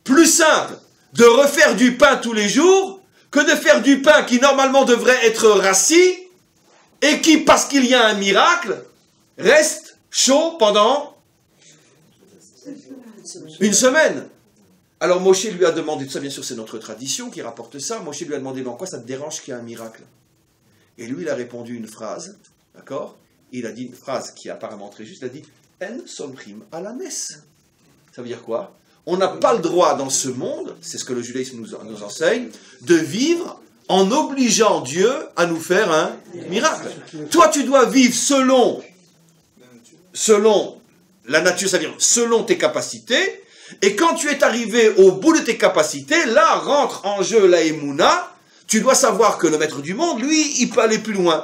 plus simple de refaire du pain tous les jours que de faire du pain qui normalement devrait être rassis et qui, parce qu'il y a un miracle, reste chaud pendant une semaine. Alors Moshe lui a demandé, ça bien sûr c'est notre tradition qui rapporte ça, Moshe lui a demandé, mais en quoi ça te dérange qu'il y ait un miracle? Et lui il a répondu une phrase, d'accord? Il a dit une phrase qui est apparemment très juste, il a dit « En somrim à la messe ». Ça veut dire quoi? On n'a pas le droit dans ce monde, c'est ce que le judaïsme nous enseigne, de vivre en obligeant Dieu à nous faire un miracle. Toi, tu dois vivre selon la nature, c'est-à-dire selon tes capacités, et quand tu es arrivé au bout de tes capacités, là rentre en jeu la Emouna, tu dois savoir que le maître du monde, lui, il peut aller plus loin.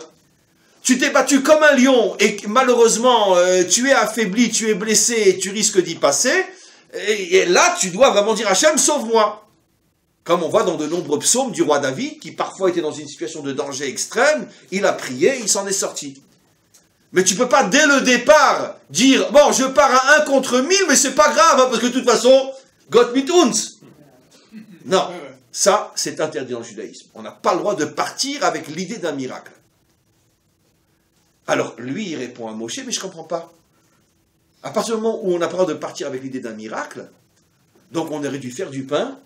Tu t'es battu comme un lion, et malheureusement, tu es affaibli, tu es blessé, et tu risques d'y passer, et là, tu dois vraiment dire, Hachem, sauve-moi. Comme on voit dans de nombreux psaumes du roi David, qui parfois était dans une situation de danger extrême, il a prié, il s'en est sorti. Mais tu peux pas, dès le départ, dire, bon, je pars à 1 contre 1000, mais c'est pas grave, hein, parce que de toute façon, Gott mit uns. Non, ça, c'est interdit dans le judaïsme. On n'a pas le droit de partir avec l'idée d'un miracle. Alors, lui, il répond à Moshe, mais je ne comprends pas. À partir du moment où on n'a pas le droit de partir avec l'idée d'un miracle, donc on aurait dû faire du pain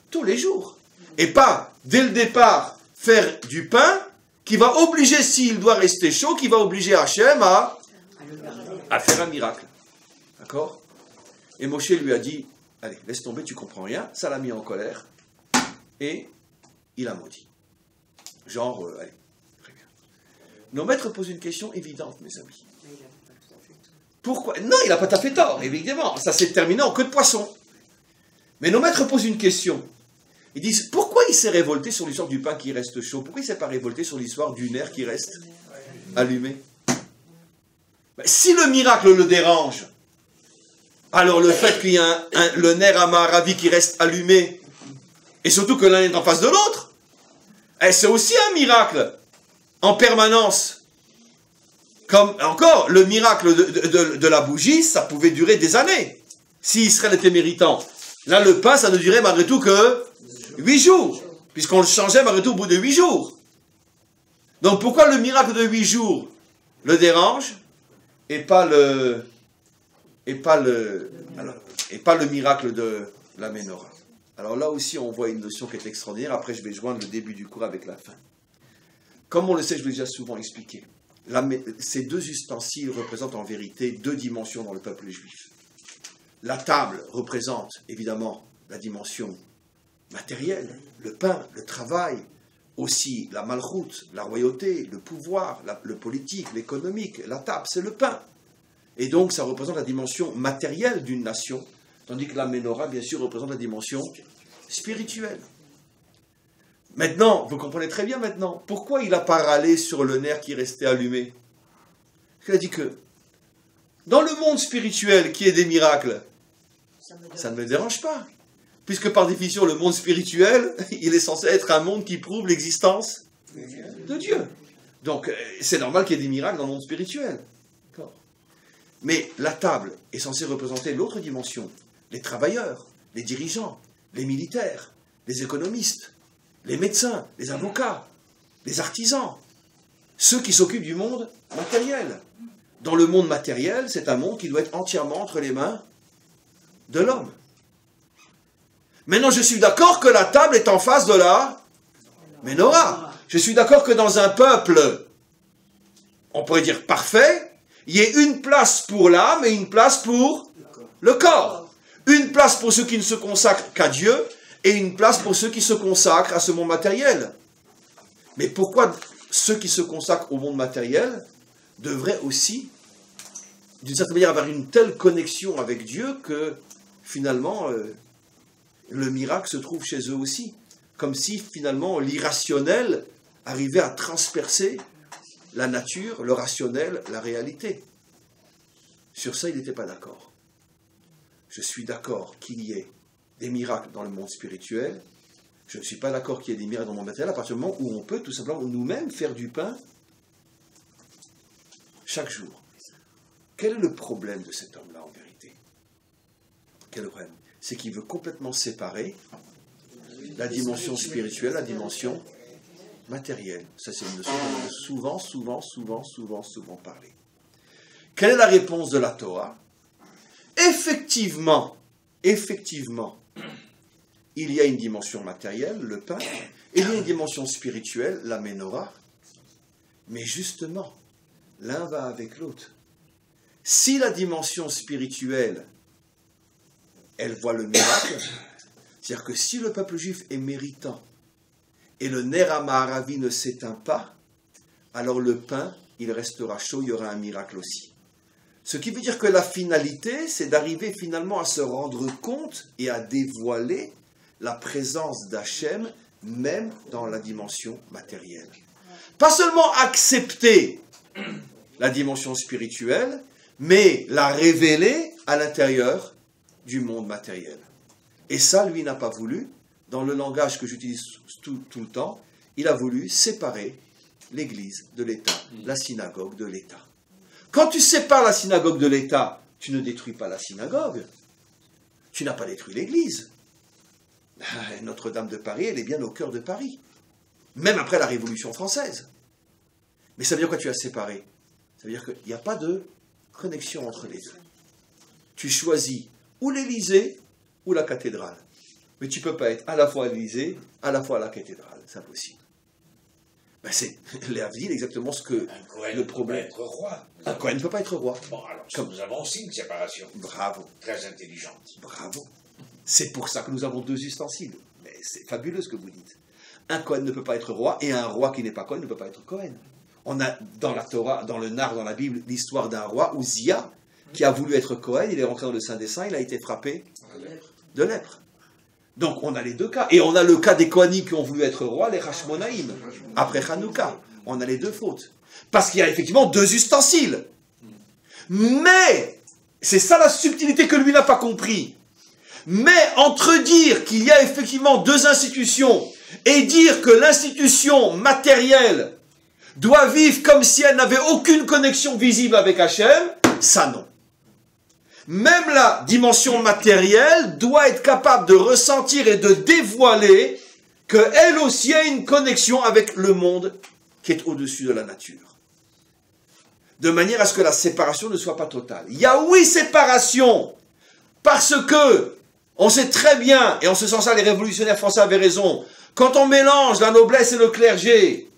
tous les jours. Et pas, dès le départ, faire du pain qui va obliger, s'il doit rester chaud, qui va obliger Hachem à faire un miracle. D'accord? Et Moshe lui a dit, allez, laisse tomber, tu comprends rien. Ça l'a mis en colère. Et il a maudit. Genre, allez, très bien. Nos maîtres posent une question évidente, mes amis. Pourquoi? Non, il n'a pas tout à fait tort, évidemment. Ça s'est terminé en queue de poisson. Mais nos maîtres posent une question. Ils disent, pourquoi il s'est révolté sur l'histoire du pain qui reste chaud? Pourquoi il ne s'est pas révolté sur l'histoire du nerf qui reste allumé? Ben, si le miracle le dérange, alors le fait qu'il y ait le nerf Amaharavi qui reste allumé, et surtout que l'un est en face de l'autre, c'est aussi un miracle en permanence. Comme, encore, le miracle de la bougie, ça pouvait durer des années, si Israël était méritant. Là, le pain, ça ne durait malgré tout que 8 jours, puisqu'on le changeait malgré tout au bout de 8 jours. Donc pourquoi le miracle de 8 jours le dérange, et pas le miracle de la Ménorah? Alors là aussi, on voit une notion qui est extraordinaire. Après, je vais joindre le début du cours avec la fin. Comme on le sait, je l'ai déjà souvent expliqué, ces deux ustensiles représentent en vérité deux dimensions dans le peuple juif. La table représente évidemment la dimension matérielle, le pain, le travail, aussi la malchoute, la royauté, le pouvoir, le politique, l'économique. La table, c'est le pain. Et donc, ça représente la dimension matérielle d'une nation, tandis que la Ménorah, bien sûr, représente la dimension spirituelle. Maintenant, vous comprenez très bien maintenant, pourquoi il a pas râlé sur le nerf qui restait allumé? Il a dit que, dans le monde spirituel qui est des miracles, ça ne me dérange pas. Puisque par définition, le monde spirituel, il est censé être un monde qui prouve l'existence de Dieu. Donc, c'est normal qu'il y ait des miracles dans le monde spirituel. Mais la table est censée représenter l'autre dimension. Les travailleurs, les dirigeants, les militaires, les économistes, les médecins, les avocats, les artisans, ceux qui s'occupent du monde matériel. Dans le monde matériel, c'est un monde qui doit être entièrement entre les mains de l'homme. Maintenant, je suis d'accord que la table est en face de la Ménorah. Je suis d'accord que dans un peuple, on pourrait dire parfait, il y ait une place pour l'âme et une place pour le corps. Une place pour ceux qui ne se consacrent qu'à Dieu et une place pour ceux qui se consacrent à ce monde matériel. Mais pourquoi ceux qui se consacrent au monde matériel devraient aussi, d'une certaine manière, avoir une telle connexion avec Dieu que, finalement, le miracle se trouve chez eux aussi. Comme si, finalement, l'irrationnel arrivait à transpercer la nature, le rationnel, la réalité. Sur ça, il n'était pas d'accord. Je suis d'accord qu'il y ait des miracles dans le monde spirituel. Je ne suis pas d'accord qu'il y ait des miracles dans le monde matériel à partir du moment où on peut tout simplement nous-mêmes faire du pain chaque jour. Quel est le problème de cet homme-là en vérité? Quel est le problème? C'est qu'il veut complètement séparer la dimension spirituelle, la dimension matérielle. Ça, c'est une notion dont on a souvent parlé. Quelle est la réponse de la Torah? Effectivement, il y a une dimension matérielle, le pain, et il y a une dimension spirituelle, la Ménorah. Mais justement, l'un va avec l'autre. Si la dimension spirituelle, elle voit le miracle, c'est-à-dire que si le peuple juif est méritant et le Ner HaMaharavi ne s'éteint pas, alors le pain, il restera chaud, il y aura un miracle aussi. Ce qui veut dire que la finalité, c'est d'arriver finalement à se rendre compte et à dévoiler la présence d'Hachem, même dans la dimension matérielle. Pas seulement accepter la dimension spirituelle, mais la révéler à l'intérieur du monde matériel. Et ça, lui n'a pas voulu. Dans le langage que j'utilise tout le temps, il a voulu séparer l'Église de l'État, la synagogue de l'État. Quand tu sépares la synagogue de l'État, tu ne détruis pas la synagogue. Tu n'as pas détruit l'Église. Notre-Dame de Paris, elle est bien au cœur de Paris. Même après la Révolution française. Mais ça veut dire quoi tu as séparé? Ça veut dire qu'il n'y a pas de connexion entre les deux. Tu choisis ou l'Élysée ou la cathédrale. Mais tu ne peux pas être à la fois à l'Élysée, à la fois à la cathédrale. C'est impossible. Ben c'est l'Avdil, exactement ce que le problème. Être roi. Un Kohen ne peut pas être roi. Bon, alors, Comme... nous avons aussi une séparation. Bravo. Très intelligente. Bravo. C'est pour ça que nous avons deux ustensiles. Mais c'est fabuleux ce que vous dites. un Cohen ne peut pas être roi, et un roi qui n'est pas Cohen ne peut pas être Cohen. On a dans la Torah, dans le Nar, dans la Bible, l'histoire d'un roi, Uzziah, qui a voulu être Cohen, il est rentré dans le Saint des Saints, il a été frappé de lèpre. Donc on a les deux cas. Et on a le cas des Kohanim qui ont voulu être rois, les Hashmonaïm, après Hanouka. On a les deux fautes. Parce qu'il y a effectivement deux ustensiles. Mais, c'est ça la subtilité que lui n'a pas compris. Mais entre dire qu'il y a effectivement deux institutions et dire que l'institution matérielle doit vivre comme si elle n'avait aucune connexion visible avec Hachem, ça non. Même la dimension matérielle doit être capable de ressentir et de dévoiler qu'elle aussi a une connexion avec le monde qui est au-dessus de la nature. De manière à ce que la séparation ne soit pas totale. Il y a oui séparation, parce que on sait très bien, et en ce sens-là les révolutionnaires français avaient raison, quand on mélange la noblesse et le clergé,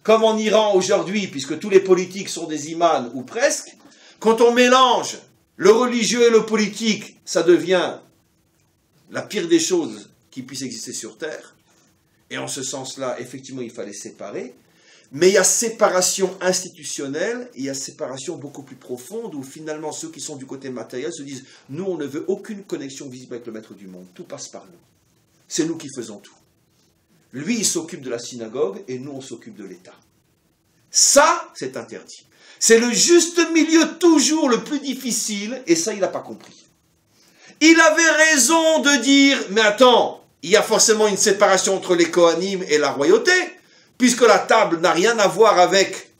comme en Iran aujourd'hui, puisque tous les politiques sont des imams ou presque, quand on mélange le religieux et le politique, ça devient la pire des choses qui puissent exister sur Terre. Et en ce sens-là, effectivement, il fallait séparer. Mais il y a séparation institutionnelle, et il y a séparation beaucoup plus profonde, où finalement ceux qui sont du côté matériel se disent « Nous, on ne veut aucune connexion visible avec le maître du monde. Tout passe par nous. C'est nous qui faisons tout. Lui, il s'occupe de la synagogue, et nous, on s'occupe de l'État. » Ça, c'est interdit. C'est le juste milieu toujours le plus difficile, et ça, il n'a pas compris. Il avait raison de dire, mais attends, il y a forcément une séparation entre les Kohanim et la royauté, puisque la table n'a rien à voir avec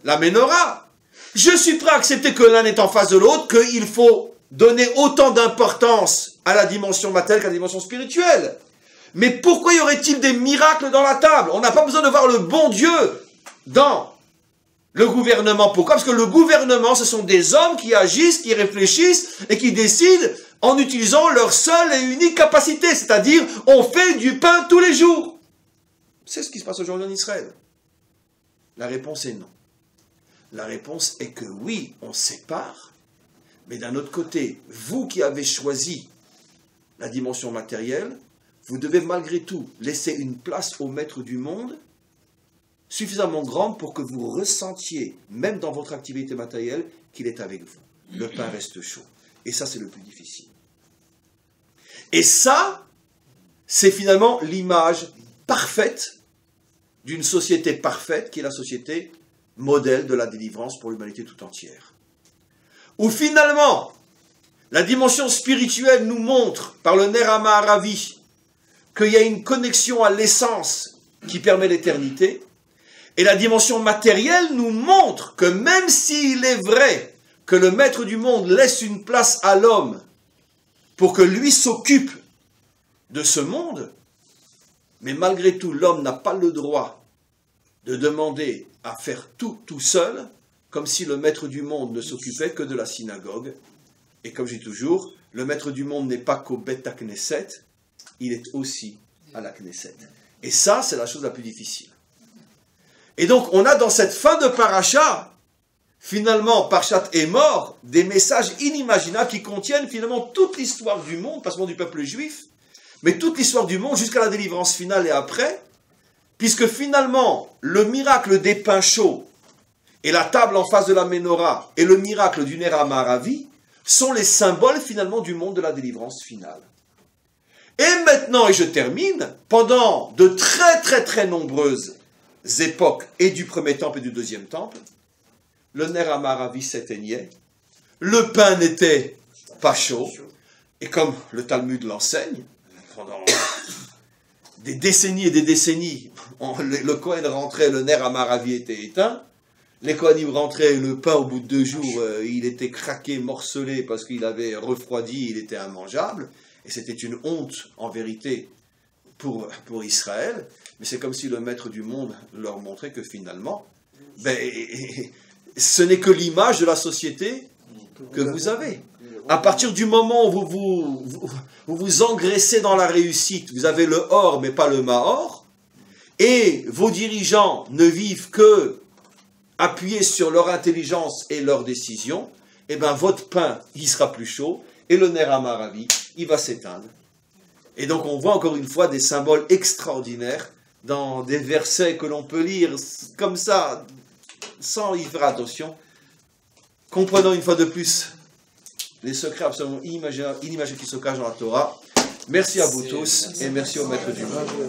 la Ménorah. Je suis prêt à accepter que l'un est en face de l'autre, qu'il faut donner autant d'importance à la dimension matérielle qu'à la dimension spirituelle. Mais pourquoi y aurait-il des miracles dans la table? On n'a pas besoin de voir le bon Dieu dans le gouvernement. Pourquoi? Parce que le gouvernement, ce sont des hommes qui agissent, qui réfléchissent et qui décident en utilisant leur seule et unique capacité. C'est-à-dire, on fait du pain tous les jours. C'est ce qui se passe aujourd'hui en Israël. La réponse est non. La réponse est que oui, on sépare, mais d'un autre côté, vous qui avez choisi la dimension matérielle, vous devez malgré tout laisser une place au maître du monde suffisamment grande pour que vous ressentiez, même dans votre activité matérielle, qu'il est avec vous. Le pain reste chaud. Et ça, c'est le plus difficile. Et ça, c'est finalement l'image parfaite d'une société parfaite, qui est la société modèle de la délivrance pour l'humanité tout entière. Où finalement, la dimension spirituelle nous montre, par le Ner HaMa'aravi, qu'il y a une connexion à l'essence qui permet l'éternité, et la dimension matérielle nous montre que même s'il est vrai que le maître du monde laisse une place à l'homme pour que lui s'occupe de ce monde, mais malgré tout, l'homme n'a pas le droit de demander à faire tout seul, comme si le maître du monde ne s'occupait que de la synagogue. Et comme je dis toujours, le maître du monde n'est pas qu'au Beth Knesset, il est aussi à la Knesset. Et ça, c'est la chose la plus difficile. Et donc, on a dans cette fin de paracha, finalement, Parashat Emor, des messages inimaginables qui contiennent finalement toute l'histoire du monde, pas seulement du peuple juif, mais toute l'histoire du monde jusqu'à la délivrance finale et après, puisque finalement, le miracle des pains chauds et la table en face de la Ménorah et le miracle du Ner HaMa'aravi sont les symboles finalement du monde de la délivrance finale. Et maintenant, et je termine, pendant de très nombreuses époques, et du premier temple et du deuxième temple, le Ner HaMa'aravi s'éteignait, le pain n'était pas chaud, et comme le Talmud l'enseigne, pendant des décennies et des décennies, le Kohen rentrait, le Ner HaMa'aravi était éteint, les Kohanim rentraient, le pain au bout de 2 jours, il était craqué, morcelé, parce qu'il avait refroidi, il était immangeable, et c'était une honte, en vérité, pour Israël, mais c'est comme si le maître du monde leur montrait que finalement, ce n'est que l'image de la société que vous avez. À partir du moment où vous engraissez dans la réussite, vous avez le or mais pas le mahor, et vos dirigeants ne vivent que appuyés sur leur intelligence et leurs décisions, et bien votre pain, il sera plus chaud, et le Ner HaMa'aravi, il va s'éteindre. Et donc on voit encore une fois des symboles extraordinaires dans des versets que l'on peut lire comme ça, sans y faire attention. Comprenons une fois de plus les secrets absolument inimaginables qui se cachent dans la Torah. Merci à vous tous et merci au Maître du monde.